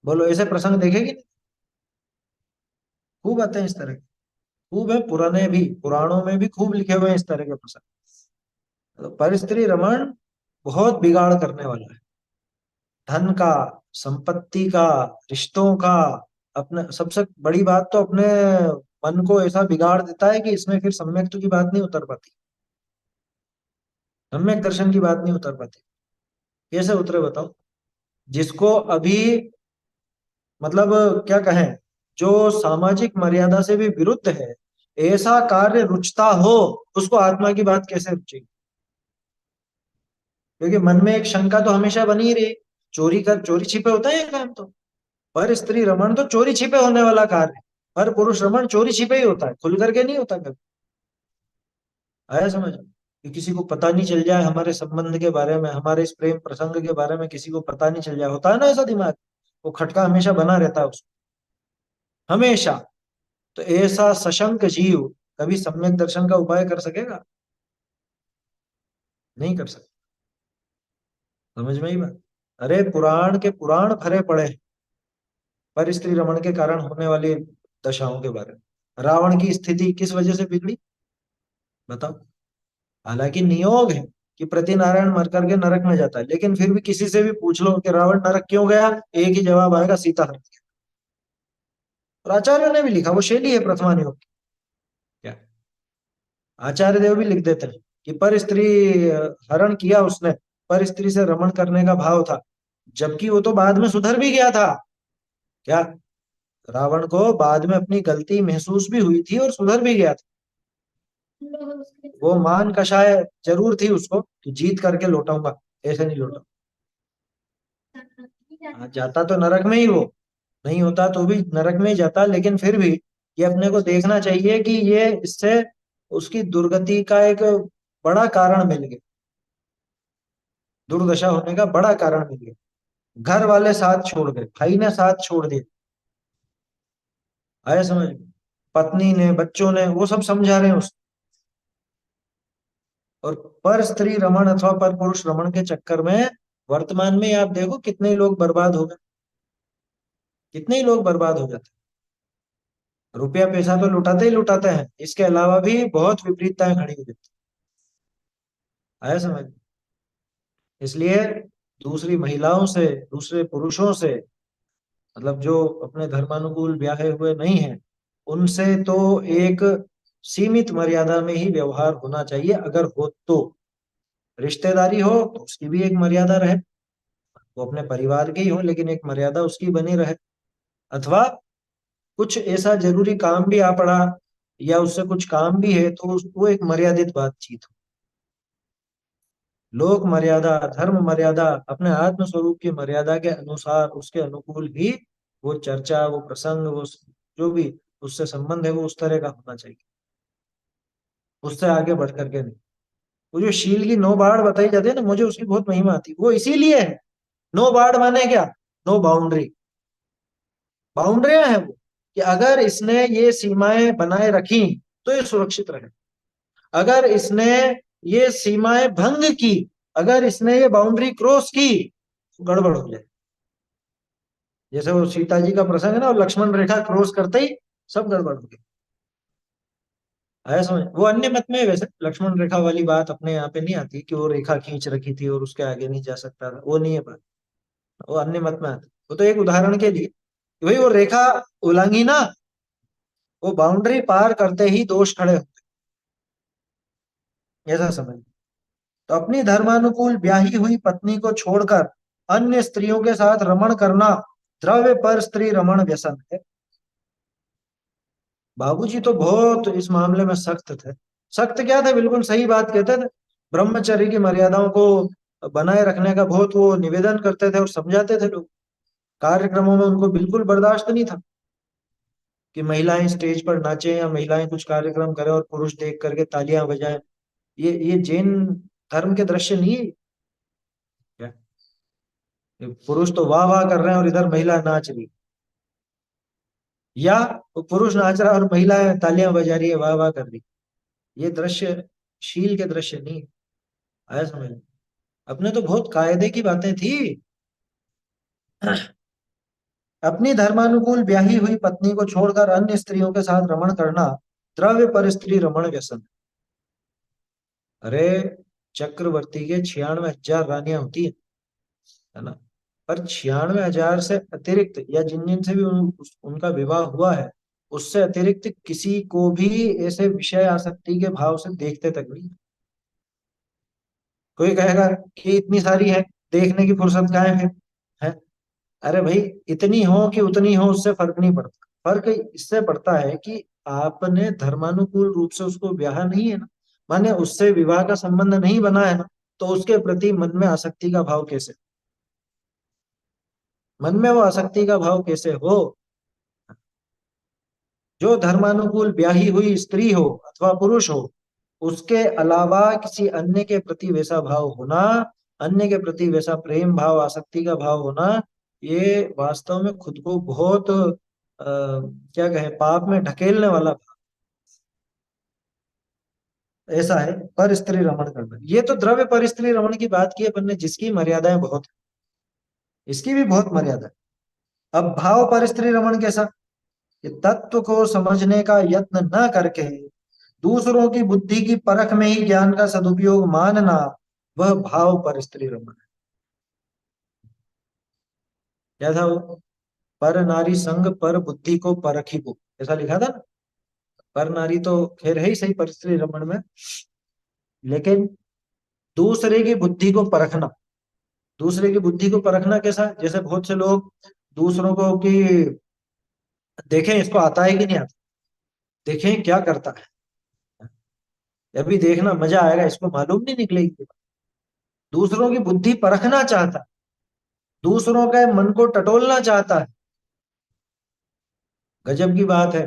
बोलो, ऐसे प्रसंग देखेगी नहीं? खूब आते हैं इस तरह के, खूब है, पुराने भी, पुराणों में भी खूब लिखे हुए हैं इस तरह के प्रसंग। तो पर स्त्री रमण बहुत बिगाड़ करने वाला है, धन का, संपत्ति का, रिश्तों का। अपने सबसे बड़ी बात तो अपने मन को ऐसा बिगाड़ देता है कि इसमें फिर सम्यक्ता की बात नहीं उतर पाती, सम्यक दर्शन की बात नहीं उतर पाती। कैसे उतरे बताओ? जिसको अभी, मतलब क्या कहें, जो सामाजिक मर्यादा से भी विरुद्ध है, ऐसा कार्य रुचता हो, उसको आत्मा की बात कैसे रुचेगी? क्योंकि मन में एक शंका तो हमेशा बनी ही रही, चोरी कर, चोरी छिपे होता है ये काम तो। पर स्त्री रमण तो चोरी छिपे होने वाला कार्य है, पर पुरुष रमण चोरी छिपे ही होता है, खुल करके नहीं होता कभी। आया समझ में? कि किसी को पता नहीं चल जाए हमारे संबंध के बारे में, हमारे इस प्रेम प्रसंग के बारे में किसी को पता नहीं चल जाए, होता है ना ऐसा दिमाग। वो खटका हमेशा बना रहता है उसको, हमेशा। तो ऐसा सशंक जीव कभी सम्यक दर्शन का उपाय कर सकेगा? नहीं कर सकता। समझ में ही बात? अरे पुराण के पुराण भरे पड़े हैं पर स्त्री रमण के कारण होने वाली दशाओं के बारे में। रावण की स्थिति किस वजह से बिगड़ी, बताओ? हालांकि नियोग है कि प्रतिनारायण मर करके नरक में जाता है, लेकिन फिर भी किसी से भी पूछ लो कि रावण नरक क्यों गया, एक ही जवाब आएगा, सीता हरण किया। और आचार्यों ने भी लिखा, वो शैली है प्रथमा नियोग की। क्या आचार्य देव भी लिख देते हैं कि पर स्त्री हरण किया उसने, पर स्त्री से रमण करने का भाव था, जबकि वो तो बाद में सुधर भी गया था। क्या रावण को बाद में अपनी गलती महसूस भी हुई थी और सुधर भी गया था। वो मान कषाय जरूर थी उसको कि जीत करके लौटाऊंगा, ऐसे नहीं लौटा। जाता तो नरक में ही वो, नहीं होता तो भी नरक में ही जाता, लेकिन फिर भी ये अपने को देखना चाहिए कि ये इससे उसकी दुर्गति का एक बड़ा कारण मिल गया, दुर्दशा होने का बड़ा कारण मिल गया। घर वाले साथ छोड़ गए, भाई ने साथ छोड़ दिया, आया समझ में? पत्नी ने, बच्चों ने, वो सब समझा रहे हैं उसको। और पर स्त्री रमण अथवा पर पुरुष रमण के चक्कर में वर्तमान में आप देखो कितने लोग बर्बाद हो गए, कितने ही लोग बर्बाद हो जाते हैं। रुपया पैसा तो लुटाते ही लुटाते हैं, इसके अलावा भी बहुत विपरीतताएं खड़ी हो जाती है, आया समझ? इसलिए दूसरी महिलाओं से, दूसरे पुरुषों से, मतलब जो अपने धर्मानुकूल ब्याहे हुए नहीं है, उनसे तो एक सीमित मर्यादा में ही व्यवहार होना चाहिए। अगर हो तो रिश्तेदारी हो तो उसकी भी एक मर्यादा रहे, वो अपने परिवार के ही हो लेकिन एक मर्यादा उसकी बनी रहे। अथवा कुछ ऐसा जरूरी काम भी आ पड़ा या उससे कुछ काम भी है तो वो एक मर्यादित बातचीत हो। लोक मर्यादा, धर्म मर्यादा, अपने आत्म स्वरूप की मर्यादा के अनुसार उसके अनुकूल ही वो चर्चा, वो प्रसंग, वो जो भी उससे संबंध है वो उस तरह का होना चाहिए, उससे आगे बढ़ करके नहीं। वो जो शील की नो बाड़ बताई जाती है ना, मुझे उसकी बहुत महिमा आती है। वो इसीलिए है, नो बाड़ माने क्या, नो बाउंड्री। बाउंड्रियां हैं वो, कि अगर इसने ये सीमाएं बनाए रखी तो ये सुरक्षित रहे, अगर इसने ये सीमाएं भंग की, अगर इसने ये बाउंड्री क्रॉस की तो गड़बड़ हो जाए। जैसे वो सीता जी का प्रसंग है ना, और लक्ष्मण रेखा क्रॉस करते ही सब गड़बड़ हो गई। आया समझ? वो अन्य मत में है वैसे, लक्ष्मण रेखा वाली बात अपने यहाँ पे नहीं आती कि वो रेखा खींच रखी थी और उसके आगे नहीं जा सकता था, वो नहीं है बात। वो अन्य मत में आती, वो तो एक उदाहरण के लिए कि भाई वो रेखा उल्लंघी ना, वो बाउंड्री पार करते ही दोष खड़े होते, ऐसा समझ। तो अपनी धर्मानुकूल ब्याही हुई पत्नी को छोड़कर अन्य स्त्रियों के साथ रमण करना द्रव्य पर स्त्री रमण व्यसन है। बाबूजी तो बहुत इस मामले में सख्त थे। सख्त क्या थे, बिल्कुल सही बात कहते थे। ब्रह्मचर्य की मर्यादाओं को बनाए रखने का बहुत वो निवेदन करते थे और समझाते थे लोग। कार्यक्रमों में उनको बिल्कुल बर्दाश्त नहीं था कि महिलाएं स्टेज पर नाचें या महिलाएं कुछ कार्यक्रम करें और पुरुष देख करके तालियां बजाएं। ये जैन धर्म के दृश्य नहीं है क्या? ये पुरुष तो वाह वाह कर रहे हैं और इधर महिला नाच रही, या वो पुरुष नाच रहा है और महिलाएं तालियां बजा रही है, वाह वाह कर रही। ये दृश्य शील के दृश्य नहीं है, आया समझ में? अपने तो बहुत कायदे की बातें थी। अपनी धर्मानुकूल ब्याही हुई पत्नी को छोड़कर अन्य स्त्रियों के साथ रमण करना द्रव्य पर स्त्री रमण व्यसन। अरे चक्रवर्ती के 96,000 रानियां होती है ना, पर 96,000 से अतिरिक्त या जिन जिन से भी उनका विवाह हुआ है, उससे अतिरिक्त किसी को भी ऐसे विषय आसक्ति के भाव से देखते तक नहीं। कोई कहेगा कि इतनी सारी है, देखने की फुर्सत कहाँ है फिर, है? अरे भाई, इतनी हो कि उतनी हो उससे फर्क नहीं पड़ता। फर्क इससे पड़ता है कि आपने धर्मानुकूल रूप से उसको ब्याह नहीं है ना, माने उससे विवाह का संबंध नहीं बना है ना, तो उसके प्रति मन में आसक्ति का भाव कैसे, मन में वो आसक्ति का भाव कैसे हो? जो धर्मानुकूल ब्याही हुई स्त्री हो अथवा पुरुष हो, उसके अलावा किसी अन्य के प्रति वैसा भाव होना, अन्य के प्रति वैसा प्रेम भाव, आसक्ति का भाव होना, ये वास्तव में खुद को बहुत क्या कहें, पाप में ढकेलने वाला भाव। ऐसा है पर स्त्री रमण करना। ये तो द्रव्य पर स्त्री रमण की बात की अपन ने, जिसकी मर्यादाएं बहुत है, इसकी भी बहुत मर्यादा है। अब भाव पर स्त्री रमण कैसा, कि तत्व को समझने का यत्न न करके दूसरों की बुद्धि की परख में ही ज्ञान का सदुपयोग मानना, वह भाव पर स्त्री रमण है। क्या था वो, पर नारी संग पर बुद्धि को परखी को, ऐसा लिखा था ना। पर नारी तो खैर है ही सही पर स्त्री रमण में, लेकिन दूसरे की बुद्धि को परखना, दूसरे की बुद्धि को परखना कैसा, जैसे बहुत से लोग दूसरों को कि देखें इसको आता है कि नहीं आता, देखें क्या करता है, अभी देखना मजा आएगा, इसको मालूम नहीं निकलेगी। दूसरों की बुद्धि परखना चाहता है, दूसरों के मन को टटोलना चाहता है। गजब की बात है।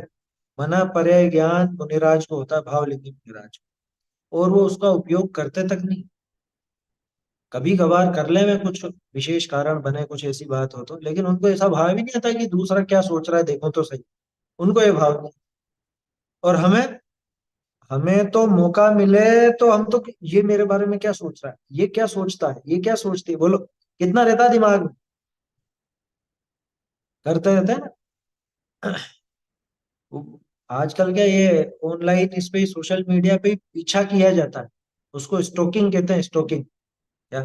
मना परे ज्ञान मुनिराज को होता है, भावलिंगी मुनिराज को, और वो उसका उपयोग करते तक नहीं। कभी कभार कर ले में कुछ विशेष कारण बने, कुछ ऐसी बात हो तो, लेकिन उनको ऐसा भाव ही नहीं आता कि दूसरा क्या सोच रहा है देखो तो सही। उनको ये भाव नहीं। और हमें हमें तो मौका मिले तो हम तो, ये मेरे बारे में क्या सोच रहा है, ये क्या सोचता है, ये क्या सोचती है, बोलो कितना रहता है दिमाग में, करते रहते हैं ना। वो आजकल क्या, ये ऑनलाइन इस पे सोशल मीडिया पे ही पीछा किया जाता है। उसको स्टोकिंग कहते हैं, स्टोकिंग। क्या,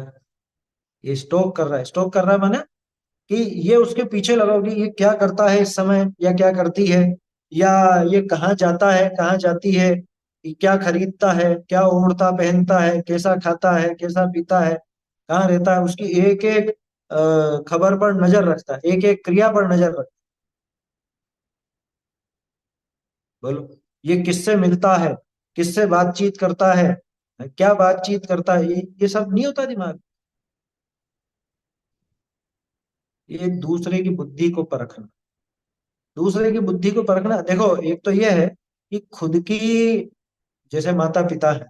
ये स्टोक कर रहा है, स्टोक कर रहा है माने कि ये उसके पीछे लगाओ कि ये क्या करता है इस समय, या क्या करती है, या ये कहाँ जाता है कहाँ जाती है, ये क्या खरीदता है, क्या ओढ़ता पहनता है, कैसा खाता है, कैसा पीता है, कहाँ रहता है, उसकी एक एक खबर पर नजर रखता है, एक एक क्रिया पर नजर रखता है। बोलो, ये किससे मिलता है, किससे बातचीत करता है, क्या बातचीत करता है, ये सब नहीं होता दिमाग। ये दूसरे की बुद्धि को परखना, दूसरे की बुद्धि को परखना। देखो एक तो ये है कि खुद की, जैसे माता पिता है,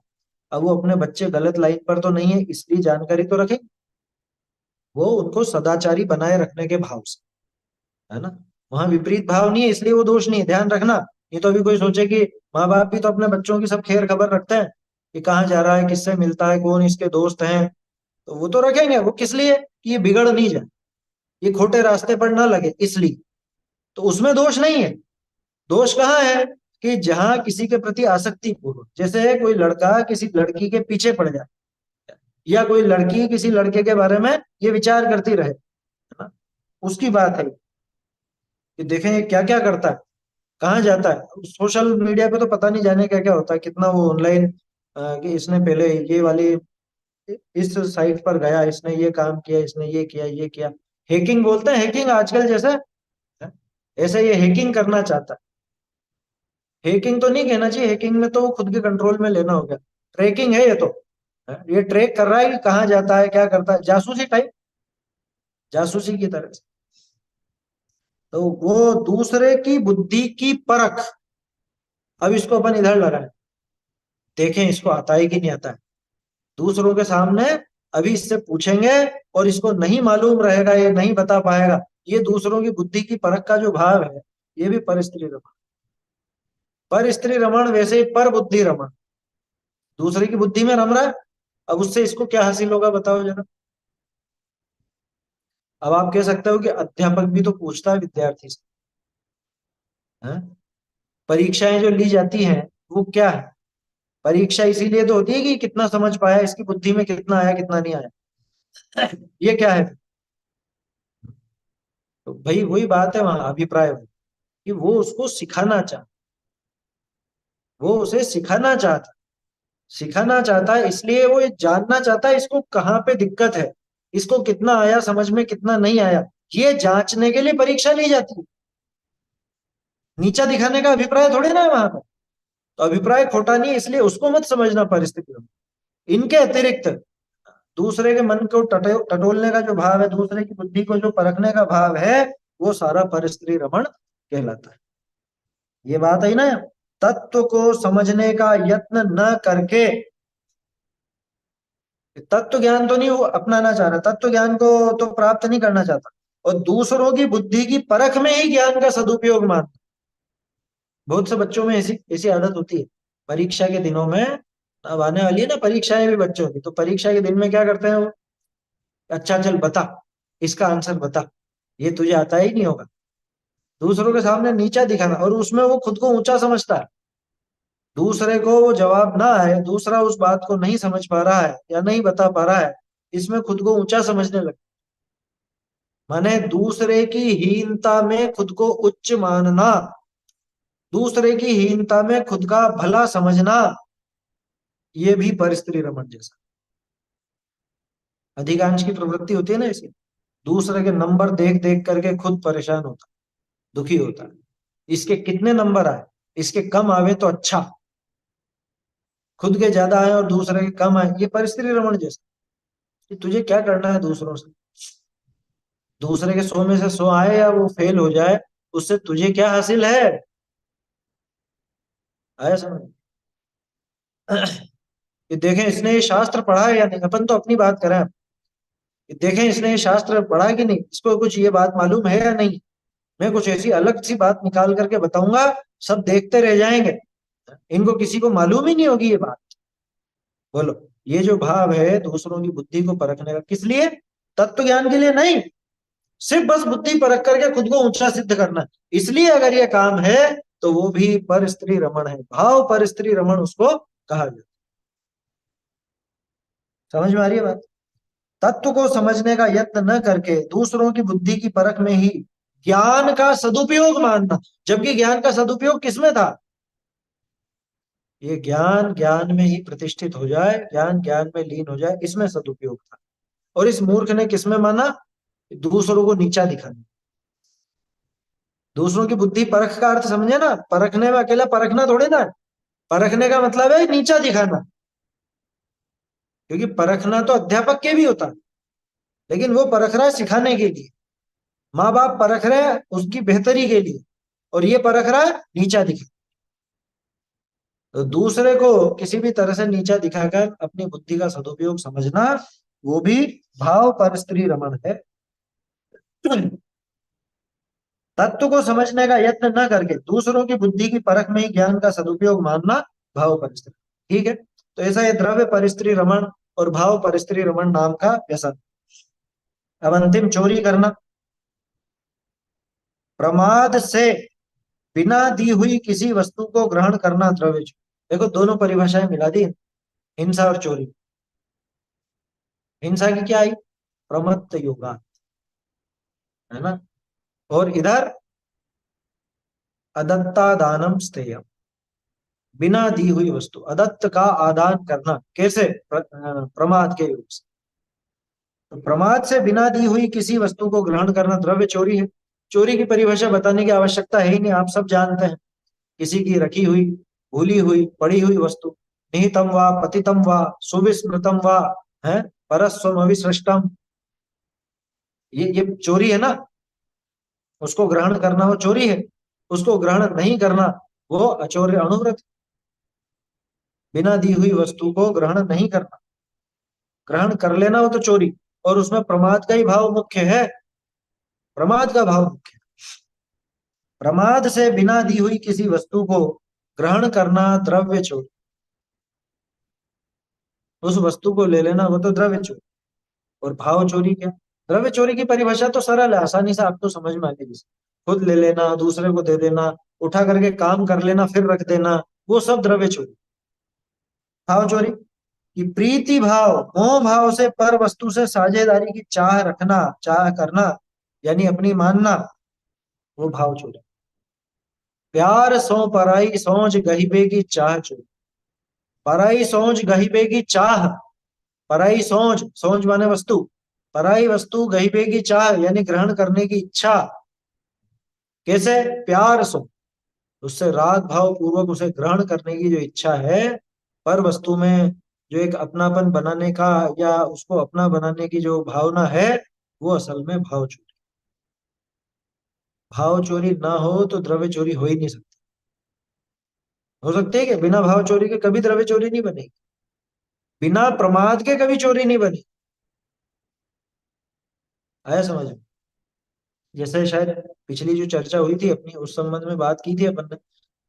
अब वो अपने बच्चे गलत लाइन पर तो नहीं है इसलिए जानकारी तो रखें, वो उनको सदाचारी बनाए रखने के भाव से, है ना। वहां विपरीत भाव नहीं है इसलिए वो दोष नहीं है, ध्यान रखना। ये तो अभी कोई सोचे कि माँ बाप भी तो अपने बच्चों की सब खैर खबर रखते हैं, कि कहाँ जा रहा है, किससे मिलता है, कौन इसके दोस्त हैं, तो वो तो रखेंगे। वो किस लिए, कि ये बिगड़ नहीं जाए, ये खोटे रास्ते पर ना लगे इसलिए, तो उसमें दोष नहीं है। दोष कहाँ है, कि जहां किसी के प्रति आसक्ति पूर्वक, जैसे कोई लड़का किसी लड़की के पीछे पड़ जाए, या कोई लड़की किसी लड़के के बारे में ये विचार करती रहे, है ना, उसकी बात है कि देखें ये क्या क्या करता है, कहाँ जाता है। सोशल मीडिया पे तो पता नहीं जाने क्या क्या होता है, कितना वो ऑनलाइन, कि इसने पहले ये वाली इस साइट पर गया, इसने ये काम किया, इसने ये किया ये किया। हैकिंग बोलते हैं, हैकिंग आजकल जैसे, है, ऐसे ये हैकिंग करना चाहता है। हैकिंग तो नहीं कहना चाहिए, हैकिंग में तो वो खुद के कंट्रोल में लेना हो गया। ट्रैकिंग है ये तो, है? ये ट्रैक कर रहा है कि कहाँ जाता है क्या करता है, जासूसी टाइप, जासूसी की तरह से। तो वो दूसरे की बुद्धि की परख, अब इसको अपन इधर लगाए, देखें इसको आता है कि नहीं आता है। दूसरों के सामने अभी इससे पूछेंगे, और इसको नहीं मालूम रहेगा, ये नहीं बता पाएगा, ये दूसरों की बुद्धि की परख का जो भाव है, ये भी पर स्त्री रमण। पर स्त्री रमण वैसे ही पर बुद्धि रमण, दूसरे की बुद्धि में रम रहा है। अब उससे इसको क्या हासिल होगा बताओ जरा। अब आप कह सकते हो कि अध्यापक भी तो पूछता है विद्यार्थी से, हैं? परीक्षाएं जो ली जाती हैं वो क्या है, परीक्षा इसीलिए तो होती है कि कितना समझ पाया, इसकी बुद्धि में कितना आया कितना नहीं आया। ये क्या है, तो भाई वही बात है वहां अभिप्राय में, कि वो उसको सिखाना चाहता, वो उसे सिखाना चाहता है, इसलिए वो ये जानना चाहता है इसको कहाँ पे दिक्कत है, इसको कितना आया समझ में कितना नहीं आया, ये जांचने के लिए परीक्षा ली जाती है। नीचा दिखाने का अभिप्राय थोड़ी ना है वहां पर। तो अभिप्राय खोटा नहीं है, इसलिए उसको मत समझना परिस्थितियों में। इनके अतिरिक्त दूसरे के मन को टटोलने का जो भाव है, दूसरे की बुद्धि को जो परखने का भाव है, वो सारा परस्त्री रमण कहलाता है। ये बात है ना, तत्व को समझने का यत्न न करके, तत्व ज्ञान तो नहीं वो अपनाना चाह रहा, तत्व ज्ञान को तो प्राप्त नहीं करना चाहता, और दूसरों की बुद्धि की परख में ही ज्ञान का सदुपयोग मानना। बहुत से बच्चों में ऐसी ऐसी आदत होती है। परीक्षा के दिनों में, अब आने वाली है ना परीक्षाएं भी बच्चों की, तो परीक्षा के दिन में क्या करते हैं वो, अच्छा चल बता, इसका आंसर बता, ये तुझे आता ही नहीं होगा। दूसरों के सामने नीचा दिखाना, और उसमें वो खुद को ऊंचा समझता है। दूसरे को वो जवाब ना आए, दूसरा उस बात को नहीं समझ पा रहा है या नहीं बता पा रहा है, इसमें खुद को ऊंचा समझने लगता। माने दूसरे की हीनता में खुद को उच्च मानना, दूसरे की हीनता में खुद का भला समझना, ये भी परस्त्री रमण जैसा। अधिकांश की प्रवृत्ति होती है ना ऐसी। दूसरे के नंबर देख देख करके खुद परेशान होता, दुखी होता है। इसके कितने नंबर आए, इसके कम आवे तो अच्छा, खुद के ज्यादा आए और दूसरे के कम आए, ये परस्त्री रमण जैसा। कि तुझे क्या करना है दूसरों से, दूसरे के 100 में से 100 आए या वो फेल हो जाए, उससे तुझे क्या हासिल है। आया समझ। ये देखें इसने ये शास्त्र पढ़ा है या नहीं, अपन तो अपनी बात करें। ये देखें इसने ये शास्त्र पढ़ा है कि नहीं, इसको कुछ ये बात मालूम है या नहीं। मैं कुछ ऐसी अलग सी बात निकाल करके बताऊंगा, सब देखते रह जाएंगे, इनको किसी को मालूम ही नहीं होगी ये बात। बोलो, ये जो भाव है दूसरों की बुद्धि को परखने का, किस लिए, तत्व ज्ञान के लिए नहीं, सिर्फ बस बुद्धि परख करके खुद को ऊंचा सिद्ध करना, इसलिए अगर ये काम है तो वो भी पर स्त्री रमण है, भाव पर स्त्री रमण उसको कहा जाता। समझ में आ रही है बात। तत्व को समझने का यत्न न करके दूसरों की बुद्धि की परख में ही ज्ञान का सदुपयोग मानना, जबकि ज्ञान का सदुपयोग किसमें था, ये ज्ञान ज्ञान में ही प्रतिष्ठित हो जाए, ज्ञान ज्ञान में लीन हो जाए, इसमें सदुपयोग था। और इस मूर्ख ने किसमें माना, दूसरों को नीचा दिखाना। दूसरों की बुद्धि परख का अर्थ समझे ना, परखने में अकेला परखना थोड़ी ना है। परखने का मतलब है नीचा दिखाना, क्योंकि परखना तो अध्यापक के भी होता है, लेकिन वो परख रहा है सिखाने के लिए। माँ बाप परख रहे हैं उसकी बेहतरी के लिए, और ये परख रहा है नीचा दिखा। तो दूसरे को किसी भी तरह से नीचा दिखाकर अपनी बुद्धि का सदुपयोग समझना, वो भी भाव पर स्त्री रमण है। तत्व को समझने का यत्न न करके दूसरों की बुद्धि की परख में ही ज्ञान का सदुपयोग मानना, भाव परिस्त्री। ठीक है, तो ऐसा ये द्रव्य परिस्त्री रमण और भाव परिस्त्री रमण नाम का व्यसन। अब अंतिम, चोरी करना। प्रमाद से बिना दी हुई किसी वस्तु को ग्रहण करना द्रव्य चोरी। देखो दोनों परिभाषाएं मिला दी, हिंसा और चोरी। हिंसा की क्या आई, प्रमत्त योगा, है ना। और इधर अदत्ता दानम स्थेय, बिना दी हुई वस्तु, अदत्त का आदान करना, कैसे, प्रमाद के योग से। तो प्रमाद से बिना दी हुई किसी वस्तु को ग्रहण करना द्रव्य चोरी है। चोरी की परिभाषा बताने की आवश्यकता है ही नहीं, आप सब जानते हैं। किसी की रखी हुई, भूली हुई, पड़ी हुई वस्तु, निहितम वा पतितम वा सुविस्मृतम वा, है, परस्वम अविसृष्टम, ये चोरी है ना। उसको ग्रहण करना वो चोरी है, उसको ग्रहण नहीं करना वो अचौर्य अनुव्रत। बिना दी हुई वस्तु को ग्रहण नहीं करना, ग्रहण कर लेना वो तो चोरी। और उसमें प्रमाद का ही भाव मुख्य है, प्रमाद का भाव मुख्य है। प्रमाद से बिना दी हुई किसी वस्तु को ग्रहण करना द्रव्य चोरी, उस वस्तु को ले लेना वो तो द्रव्य चोरी। और भाव चोरी क्या, द्रव्य चोरी की परिभाषा तो सरल है, आसानी से आपको समझ में आती है। खुद ले लेना, दूसरे को दे देना, उठा करके काम कर लेना फिर रख देना, वो सब द्रव्य चोरी। भाव चोरी कि प्रीति भाव, मोह भाव से पर वस्तु से साझेदारी की चाह रखना, चाह करना, यानी अपनी मानना, वो भाव चोरी। प्यार सो पराई सोच गहिबे की चाह चोरी, पराई सोच गहिबे की चाह, पराई सोच, सोच माने वस्तु, पराई वस्तु गहिबे की चाह यानी ग्रहण करने की इच्छा, कैसे, प्यार सो, उससे राग भाव पूर्वक उसे ग्रहण करने की जो इच्छा है, पर वस्तु में जो एक अपनापन बनाने का या उसको अपना बनाने की जो भावना है, वो असल में भाव चोरी। भाव चोरी ना हो तो द्रव्य चोरी हो ही नहीं सकती। हो सकती है कि बिना भाव चोरी के कभी द्रव्य चोरी नहीं बनेगी, बिना प्रमाद के कभी चोरी नहीं बनी। आया समझ में। जैसे शायद पिछली जो चर्चा हुई थी अपनी, उस संबंध में बात की थी अपन ने,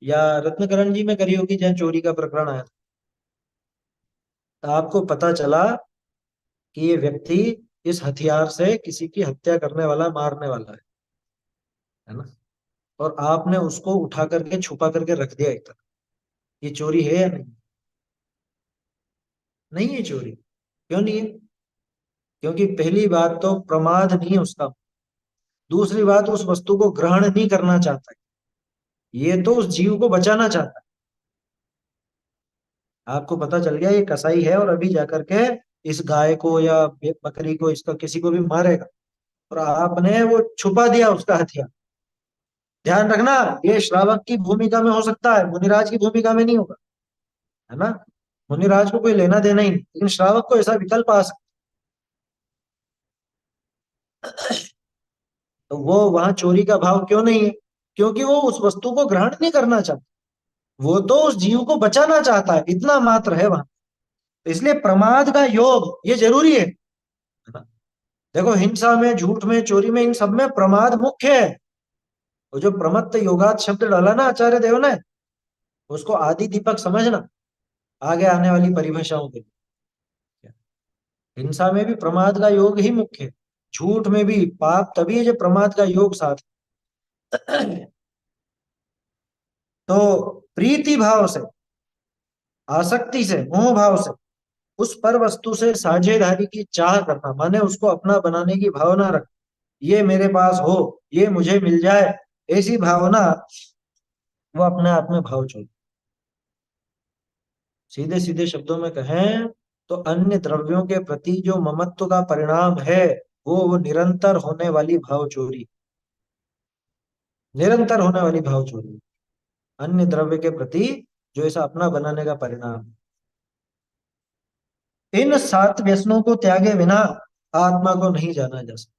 या रत्नकरण जी में करी होगी, जहाँ चोरी का प्रकरण आया था। तो आपको पता चला कि ये व्यक्ति इस हथियार से किसी की हत्या करने वाला, मारने वाला है ना, और आपने उसको उठा करके छुपा करके रख दिया एक तरफ। ये चोरी है या नहीं? नहीं है चोरी। क्यों नहीं है? क्योंकि पहली बात तो प्रमाद नहीं है उसका, दूसरी बात उस वस्तु को ग्रहण नहीं करना चाहता है, ये तो उस जीव को बचाना चाहता है। आपको पता चल गया ये कसाई है, और अभी जाकर के इस गाय को या बकरी को, इसका किसी को भी मारेगा, और आपने वो छुपा दिया उसका हथियार। ध्यान रखना, ये श्रावक की भूमिका में हो सकता है, मुनिराज की भूमिका में नहीं होगा, है ना। मुनिराज को कोई लेना देना ही नहीं, लेकिन श्रावक को ऐसा विकल्प आ सकता है। तो वो वहां चोरी का भाव क्यों नहीं है? क्योंकि वो उस वस्तु को ग्रहण नहीं करना चाहता, वो तो उस जीव को बचाना चाहता है, इतना मात्र है वहां। तो इसलिए प्रमाद का योग ये जरूरी है ना? देखो, हिंसा में, झूठ में, चोरी में, इन सब में प्रमाद मुख्य है। वो जो प्रमत्त योगात शब्द डाला ना आचार्य देव ने, उसको आदि दीपक समझना आगे आने वाली परिभाषाओं के लिए। हिंसा में भी प्रमाद का योग ही मुख्य है, झूठ में भी पाप तभी है जब प्रमाद का योग साथ है। तो प्रीति भाव से, आसक्ति से, मोह भाव से उस पर वस्तु से साझेदारी की चाह करना, माने उसको अपना बनाने की भावना रख, ये मेरे पास हो, ये मुझे मिल जाए, ऐसी भावना, वो अपने आप में भाव चाहिए। सीधे सीधे शब्दों में कहें तो अन्य द्रव्यों के प्रति जो ममत्व का परिणाम है, वो निरंतर होने वाली भाव चोरी, निरंतर होने वाली भाव चोरी, अन्य द्रव्य के प्रति जो ऐसा अपना बनाने का परिणाम। इन 7 व्यसनों को त्यागे बिना आत्मा को नहीं जाना जा सकता,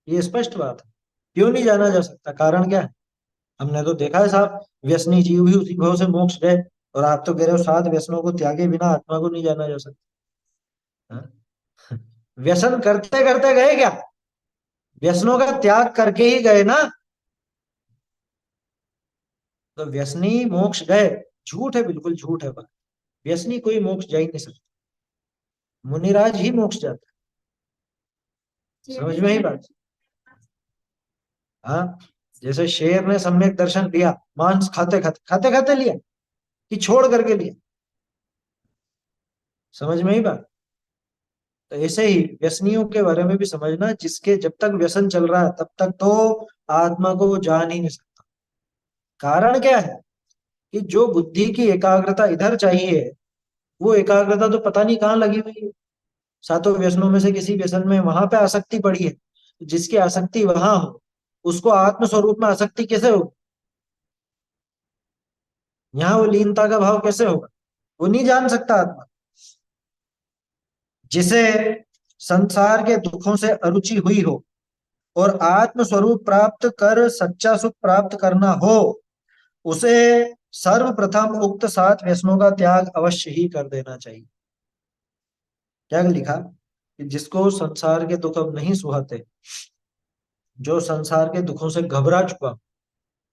ये स्पष्ट बात है। क्यों नहीं जाना जा सकता? कारण क्या है? हमने तो देखा है साहब, व्यसनी जीव भी उसी भाव से मोक्ष गए, और आप तो कह रहे हो 7 व्यसनों को त्यागे बिना आत्मा को नहीं जाना जा सकता। हाँ? व्यसन करते करते गए क्या? व्यसनों का त्याग करके ही गए ना। तो व्यसनी मोक्ष गए, झूठ है, बिल्कुल झूठ है बात। व्यसनी कोई मोक्ष जा ही नहीं सकता, मुनिराज ही मोक्ष जाता है। समझ में ही बात? हाँ, जैसे शेर ने सम्यक दर्शन लिया, मांस खाते खाते, खाते खाते लिया कि छोड़ करके लिया? समझ में ही बात? तो ऐसे ही व्यसनियों के बारे में भी समझना, जिसके जब तक व्यसन चल रहा है तब तक तो आत्मा को वो जान ही नहीं सकता। कारण क्या है? कि जो बुद्धि की एकाग्रता इधर चाहिए, वो एकाग्रता तो पता नहीं कहाँ लगी हुई है। सातों व्यसनों में से किसी व्यसन में वहां पे आसक्ति पड़ी है, जिसकी आसक्ति वहां हो, उसको आत्म स्वरूप में आसक्ति कैसे हो? यहाँ वो लीनता का भाव कैसे होगा? वो नहीं जान सकता आत्मा। जिसे संसार के दुखों से अरुचि हुई हो और आत्म स्वरूप प्राप्त कर सच्चा सुख प्राप्त करना हो, उसे सर्वप्रथम उक्त 7 व्यसनों का त्याग अवश्य ही कर देना चाहिए। क्या लिखा? कि जिसको संसार के दुख अब नहीं सुहाते, जो संसार के दुखों से घबरा चुका,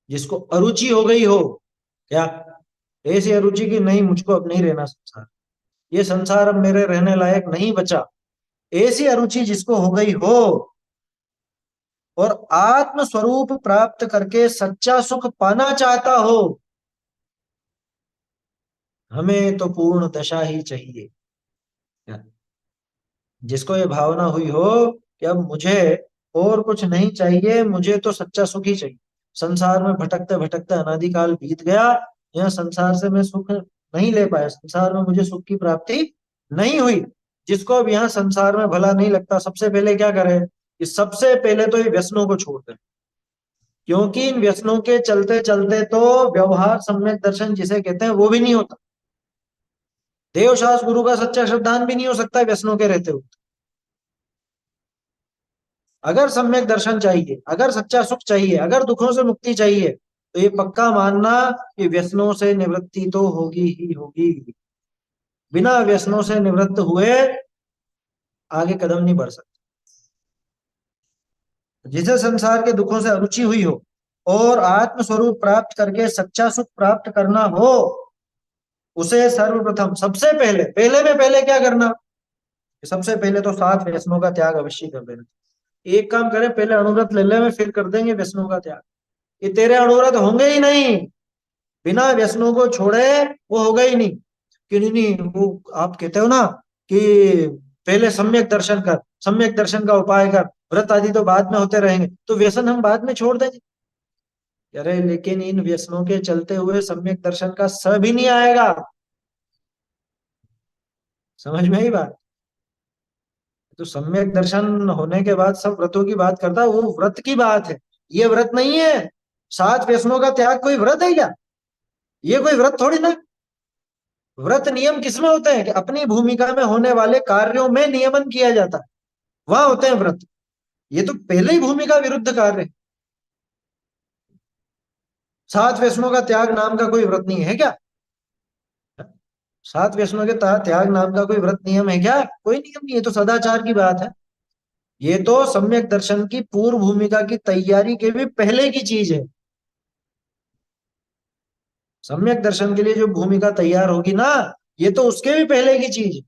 जिसको अरुचि हो गई हो, क्या ऐसी अरुचि की नहीं, मुझको अब नहीं रहना संसार, ये संसार अब मेरे रहने लायक नहीं बचा, ऐसी अरुचि जिसको हो गई हो, और आत्म स्वरूप प्राप्त करके सच्चा सुख पाना चाहता हो, हमें तो पूर्ण दशा ही चाहिए। जिसको ये भावना हुई हो कि अब मुझे और कुछ नहीं चाहिए, मुझे तो सच्चा सुख ही चाहिए, संसार में भटकते भटकते अनादिकाल बीत गया, यह संसार से मैं सुख नहीं ले पाया, संसार में मुझे सुख की प्राप्ति नहीं हुई, जिसको अब यहाँ संसार में भला नहीं लगता, सबसे पहले क्या करे? कि सबसे पहले तो ये व्यसनों को छोड़ दे। क्योंकि इन व्यसनों के चलते चलते तो व्यवहार सम्यक दर्शन जिसे कहते हैं वो भी नहीं होता, देवशास्त्र गुरु का सच्चा श्रद्धांत भी नहीं हो सकता व्यसनों के रहते हुए। अगर सम्यक दर्शन चाहिए, अगर सच्चा सुख चाहिए, अगर दुखों से मुक्ति चाहिए, तो ये पक्का मानना कि व्यसनों से निवृत्ति तो होगी ही होगी। बिना व्यसनों से निवृत्त हुए आगे कदम नहीं बढ़ सकते। जिसे संसार के दुखों से अरुचि हुई हो और आत्म स्वरूप प्राप्त करके सच्चा सुख प्राप्त करना हो, उसे सर्वप्रथम सबसे पहले, पहले में पहले क्या करना? सबसे पहले तो 7 व्यसनों का त्याग अवश्य कर देना। एक काम करें, पहले अनुव्रत ले ले, में फिर कर देंगे व्यसनों का त्याग। ये तेरे अनुव्रत होंगे ही नहीं, बिना व्यसनों को छोड़े वो होगा ही नहीं। कि नहीं नहीं, वो आप कहते हो ना कि पहले सम्यक दर्शन कर, सम्यक दर्शन का उपाय कर, व्रत आदि तो बाद में होते रहेंगे, तो व्यसन हम बाद में छोड़ देंगे। अरे लेकिन इन व्यसनों के चलते हुए सम्यक दर्शन का स भी नहीं आएगा। समझ में ही बात? तो सम्यक दर्शन होने के बाद सब व्रतों की बात करता है, वो व्रत की बात है, ये व्रत नहीं है। 7 व्यसनों का त्याग कोई व्रत है क्या? ये कोई व्रत थोड़ी ना। व्रत नियम किसमें होते हैं? कि अपनी भूमिका में होने वाले कार्यों में नियमन किया जाता है, वहां होते हैं व्रत। ये तो पहले ही भूमिका विरुद्ध कार्य है। 7 व्यसनों का त्याग नाम का कोई व्रत नहीं है क्या? 7 व्यसनों के त्याग नाम का कोई व्रत नियम है क्या? कोई नियम नहीं है, तो सदाचार की बात है। ये तो सम्यक दर्शन की पूर्व भूमिका की तैयारी के भी पहले की चीज है। सम्यक दर्शन के लिए जो भूमिका तैयार होगी ना, ये तो उसके भी पहले की चीज है।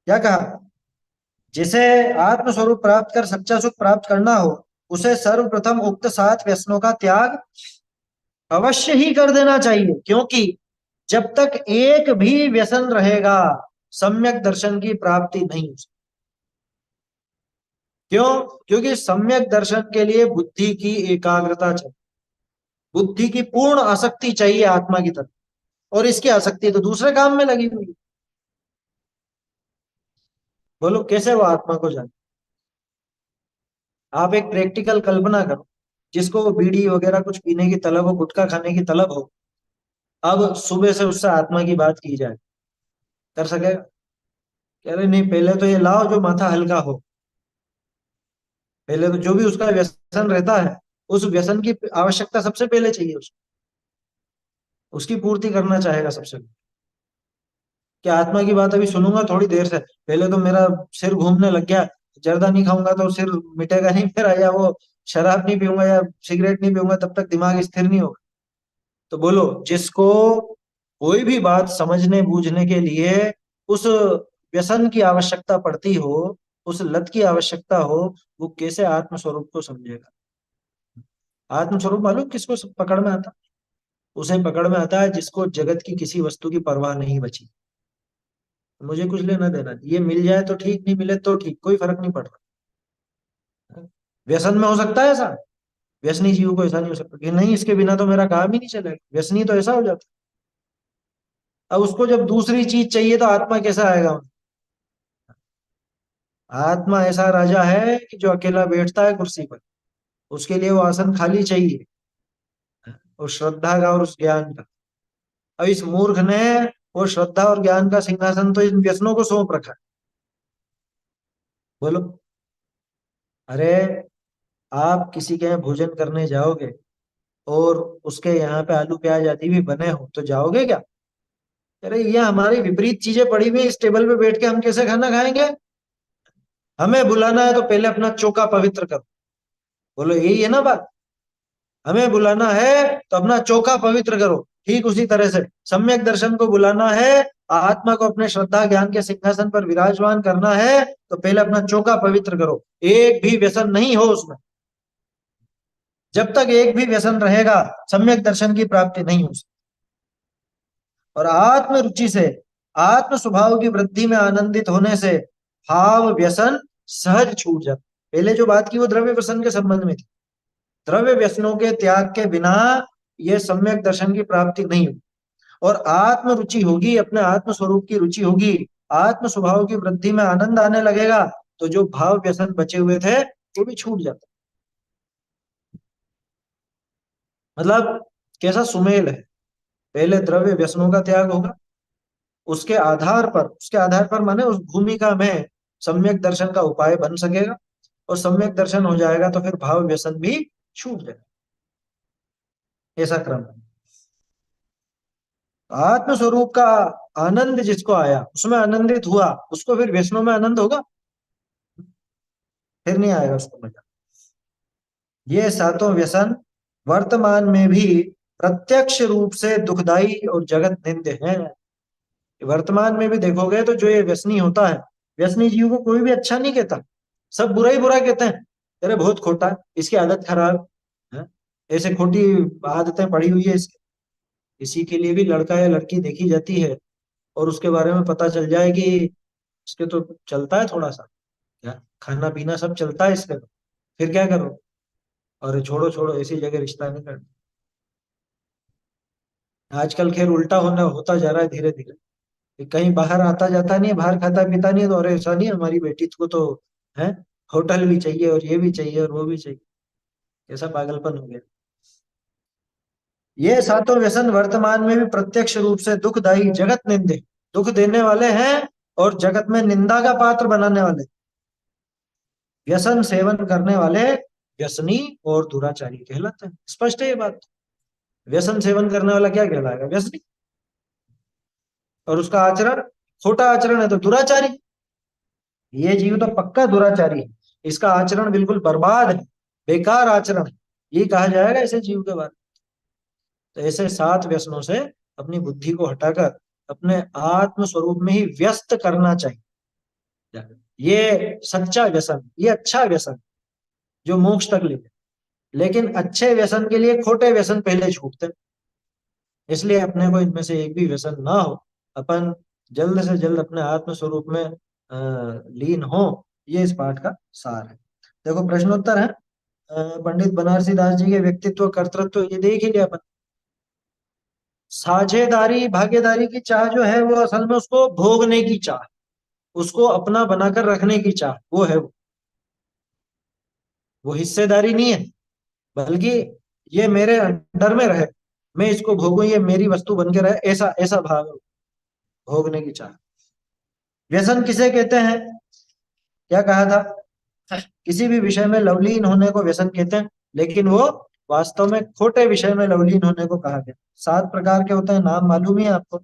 क्या कहा? जिसे आत्म स्वरूप प्राप्त कर सच्चा सुख प्राप्त करना हो, उसे सर्वप्रथम उक्त 7 व्यसनों का त्याग अवश्य ही कर देना चाहिए, क्योंकि जब तक एक भी व्यसन रहेगा, सम्यक दर्शन की प्राप्ति नहीं हो सकती। क्यों? क्योंकि सम्यक दर्शन के लिए बुद्धि की एकाग्रता चाहिए, बुद्धि की पूर्ण आसक्ति चाहिए आत्मा की तरफ, और इसकी आसक्ति तो दूसरे काम में लगी हुई है। बोलो कैसे वो आत्मा को जाने? आप एक प्रैक्टिकल कल्पना करो, जिसको वो बीड़ी वगैरह कुछ पीने की तलब हो, गुटखा खाने की तलब हो, अब सुबह से उससे आत्मा की बात की जाए, कर सकेगा? कह रहे नहीं, पहले तो ये लाओ जो माथा हल्का हो। पहले तो जो भी उसका व्यसन रहता है, उस व्यसन की आवश्यकता सबसे पहले चाहिए उसको, उसकी पूर्ति करना चाहेगा सबसे पहले। क्या आत्मा की बात अभी सुनूंगा थोड़ी देर से, पहले तो मेरा सिर घूमने लग गया, जर्दा नहीं खाऊंगा तो सिर मिटेगा नहीं मेरा, या वो शराब नहीं पीऊंगा या सिगरेट नहीं पीऊंगा तब तक दिमाग स्थिर नहीं होगा। तो बोलो, जिसको कोई भी बात समझने बूझने के लिए उस व्यसन की आवश्यकता पड़ती हो, उस लत की आवश्यकता हो, वो कैसे आत्म स्वरूप को समझेगा? आत्म स्वरूप मालूम किसको पकड़ में आता? उसे पकड़ में आता है जिसको जगत की किसी वस्तु की परवाह नहीं बची। मुझे कुछ लेना देना नहीं। ये मिल जाए तो ठीक, नहीं मिले तो ठीक, कोई फर्क नहीं पड़ रहा। व्यसन में हो सकता है ऐसा? व्यसनी जीव को ऐसा नहीं हो सकता कि नहीं इसके बिना तो मेरा काम ही नहीं चलेगा। व्यसनी तो ऐसा हो जाता है। अब उसको जब दूसरी चीज चाहिए तो आत्मा कैसा आएगा? आत्मा ऐसा राजा है कि जो अकेला बैठता है कुर्सी पर, उसके लिए वो आसन खाली चाहिए, और श्रद्धा का और उस ज्ञान का। अब इस मूर्ख ने वो श्रद्धा और ज्ञान का सिंहासन तो इन व्यसनों को सौंप रखा है। बोलो, अरे आप किसी के यहाँ भोजन करने जाओगे और उसके यहाँ पे आलू प्याज आदि भी बने हो तो जाओगे क्या? अरे ये हमारी विपरीत चीजें पड़ी हुई, इस टेबल पे बैठ के हम कैसे खाना खाएंगे? हमें बुलाना है तो पहले अपना चौका पवित्र करो। बोलो यही है ना बात? हमें बुलाना है तो अपना चौका पवित्र करो। ठीक उसी तरह से सम्यक दर्शन को बुलाना है, आत्मा को अपने श्रद्धा ज्ञान के सिंहासन पर विराजमान करना है, तो पहले अपना चौका पवित्र करो। एक भी व्यसन नहीं हो उसमें। जब तक एक भी व्यसन रहेगा, सम्यक दर्शन की प्राप्ति नहीं हो सकती। और आत्म रुचि से, आत्म स्वभाव की वृद्धि में आनंदित होने से भाव व्यसन सहज छूट जाता। पहले जो बात की वो द्रव्य व्यसन के संबंध में थी। द्रव्य व्यसनों के त्याग के बिना ये सम्यक दर्शन की प्राप्ति नहीं होगी। और आत्म रुचि होगी, अपने आत्म स्वरूप की रुचि होगी, आत्म स्वभाव की वृद्धि में आनंद आने लगेगा, तो जो भाव व्यसन बचे हुए थे वो भी छूट जाता। मतलब कैसा सुमेल है? पहले द्रव्य व्यसनों का त्याग होगा, उसके आधार पर माने उस भूमिका में सम्यक दर्शन का उपाय बन सकेगा, और सम्यक दर्शन हो जाएगा तो फिर भाव व्यसन भी छूट जाएगा। ऐसा क्रम है। आत्म स्वरूप का आनंद जिसको आया, उसमें आनंदित हुआ, उसको फिर व्यसनों में आनंद होगा? फिर नहीं आएगा उसको मजा। ये सातों व्यसन वर्तमान में भी प्रत्यक्ष रूप से दुखदाई और जगत निंद्य हैं। वर्तमान में भी देखोगे तो जो ये व्यसनी होता है, व्यसनी जीव को कोई भी अच्छा नहीं कहता, सब बुरा ही बुरा कहते हैं। अरे बहुत खोटा, इसकी आदत खराब है, ऐसे खोटी आदतें पड़ी हुई है इसकी। इसी के लिए भी लड़का या लड़की देखी जाती है और उसके बारे में पता चल जाए कि इसके तो चलता है थोड़ा सा, क्या खाना पीना सब चलता है इसके तो, फिर क्या करो? और छोड़ो छोड़ो, ऐसी जगह रिश्ता नहीं करना। आजकल खैर उल्टा होना होता जा रहा है धीरे धीरे, कि कहीं बाहर आता जाता नहीं है, बाहर खाता पीता नहीं है, तो अरे ऐसा नहीं है, हमारी बेटी को तो है होटल भी चाहिए और ये भी चाहिए और वो भी चाहिए। ऐसा पागलपन हो गया। ये सातों व्यसन वर्तमान में भी प्रत्यक्ष रूप से दुखदाई जगत निंदे, दुख देने वाले हैं और जगत में निंदा का पात्र बनाने वाले। व्यसन सेवन करने वाले व्यसनी और दुराचारी कहलाते हैं। स्पष्ट है ये बात। व्यसन सेवन करने वाला क्या कहलाएगा? व्यसनी। और उसका आचरण खोटा आचरण है तो दुराचारी। ये जीव तो पक्का दुराचारी है, इसका आचरण बिल्कुल बर्बाद है, बेकार आचरण है, ये कहा जाएगा ऐसे जीव के बारे में। तो ऐसे सात व्यसनों से अपनी बुद्धि को हटाकर अपने आत्म स्वरूप में ही व्यस्त करना चाहिए। ये सच्चा व्यसन, ये अच्छा व्यसन जो मोक्ष तक ले जाए। लेकिन अच्छे व्यसन के लिए खोटे व्यसन पहले छूटते हैं। इसलिए अपने को इनमें से एक भी व्यसन ना हो, अपन जल्द से जल्द अपने आत्म स्वरूप में लीन हो। ये इस पाठ का सार है। देखो प्रश्नोत्तर है। पंडित बनारसी दास जी के व्यक्तित्व कर्तृत्व ये देख ही लिया अपन। साझेदारी भागीदारी की चाह जो है वो असल में उसको भोगने की चाह, उसको अपना बनाकर रखने की चाह, वो है वो हिस्सेदारी नहीं है। बल्कि ये मेरे अंडर में रहे, मैं इसको भोगूं, ये मेरी वस्तु बन के रहे, ऐसा ऐसा भाव है, भोगने की चाह। व्यसन किसे कहते हैं? क्या कहा था? किसी भी विषय में लवलीन होने को व्यसन कहते हैं, लेकिन वो वास्तव में खोटे विषय में लवलीन होने को कहा गया। सात प्रकार के होते हैं, नाम मालूम ही है आपको,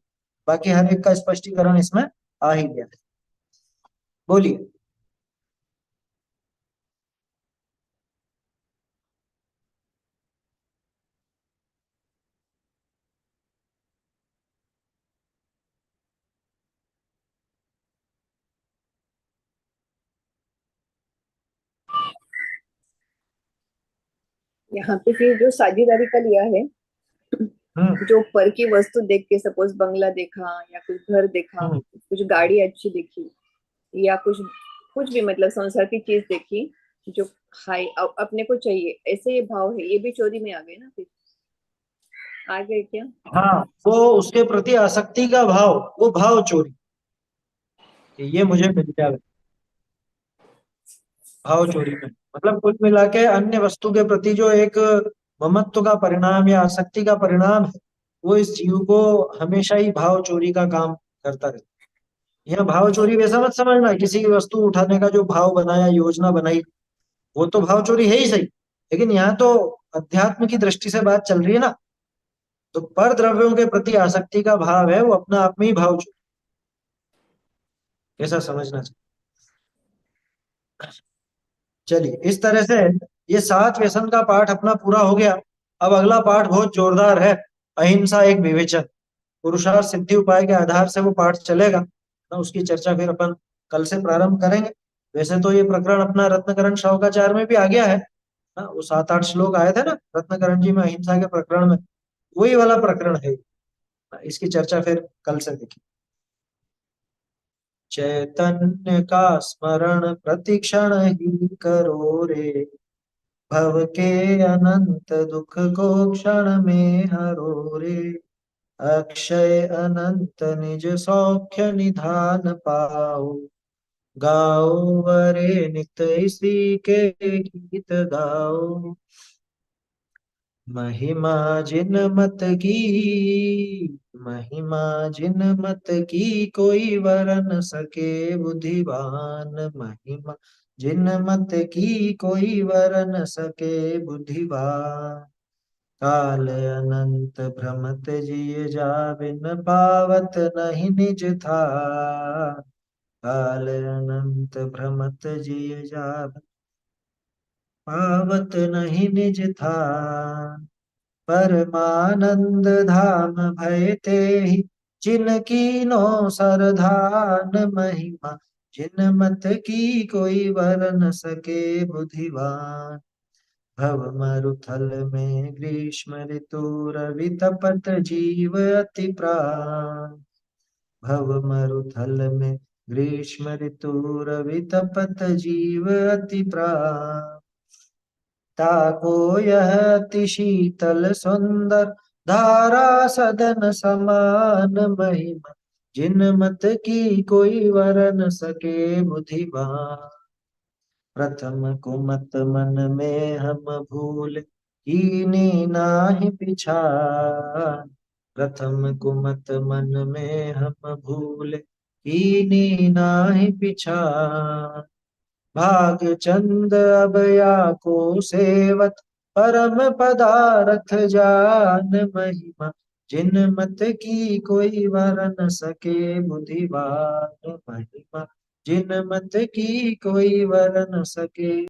बाकी हर एक का स्पष्टीकरण इसमें आ ही गया है। बोलिए। यहाँ पे फिर जो साझेदारी का लिया है, हम्म। जो पर की वस्तु देख के, सपोज बंगला देखा या कुछ घर देखा, हम्म। कुछ गाड़ी अच्छी देखी, या कुछ कुछ भी मतलब संसार की चीज देखी जो हाई अपने को चाहिए, ऐसे ये भाव है, ये भी चोरी में आ गए ना फिर। आ गए क्या? हाँ, वो उसके प्रति आसक्ति का भाव, वो भाव चोरी, कि ये मुझे मिल जाए, भाव चोरी में मतलब कुल मिला के अन्य वस्तु के प्रति जो एक ममत्व का परिणाम या आसक्ति का परिणाम है, वो इस जीव को हमेशा ही भाव चोरी का काम करता रहता है। यह भाव चोरी वैसा मत समझना, किसी की वस्तु उठाने का जो भाव बनाया, योजना बनाई, वो तो भाव चोरी है ही सही। लेकिन यहाँ तो अध्यात्म की दृष्टि से बात चल रही है ना, तो पर द्रव्यों के प्रति आसक्ति का भाव है, वो अपना आप में ही भाव चोरी, ऐसा समझना चाहिए। चलिए, इस तरह से ये सात व्यसन का पाठ अपना पूरा हो गया। अब अगला पाठ बहुत जोरदार है, अहिंसा एक विवेचन। पुरुषार्थ सिद्धि उपाय के आधार से वो पाठ चलेगा ना, उसकी चर्चा फिर अपन कल से प्रारंभ करेंगे। वैसे तो ये प्रकरण अपना रत्नकरण शौकाचार में भी आ गया है ना, वो 7-8 श्लोक आए थे ना रत्नकरण जी में अहिंसा के प्रकरण में, वही वाला प्रकरण है। इसकी चर्चा फिर कल से देखिए। चैतन्य का स्मरण प्रतिक्षण ही करो रे, भव के अनंत दुख को क्षण में हरो रे, अक्षय अनंत निज सौख्य निधान पाओ, गाओ अरे नित इसी के गीत गाओ, महिमा जिन मत की, महिमा जिन मत की कोई वरन सके बुद्धिवान, महिमा जिन मत की कोई वरन सके बुद्धिवान, काल अनंत भ्रमत जिय जाविन पावत नहीं निज था, काल अनंत भ्रमत जिय जाविन पावत नहीं निज थान। परमानंद धाम भय ते ही, जिनकी नो सरधान महिमा, जिन मत की कोई वर न सके बुद्धिवान। भव मरुथल में ग्रीष्म ऋतु रवि तपत जीव अति प्राण। भव मरुथल में ग्रीष्म ऋतु रवि तपत जीव अति प्राण। ताको यह अति शीतल सुंदर, धारा सदन समान महिमा, जिन मत की कोई वर न सके बुद्धिमान। प्रथम कुमत मन में हम भूल, कीनी नाहि पिछान। प्रथम कुमत मन में हम भूल, कीनी नाहि पिछान। भाग चंद अब या को सेवत, परम पदारथ जान महिमा, जिन मत की कोई वर न सके बुद्धिवान महिमा, जिन मत की कोई वर न सके।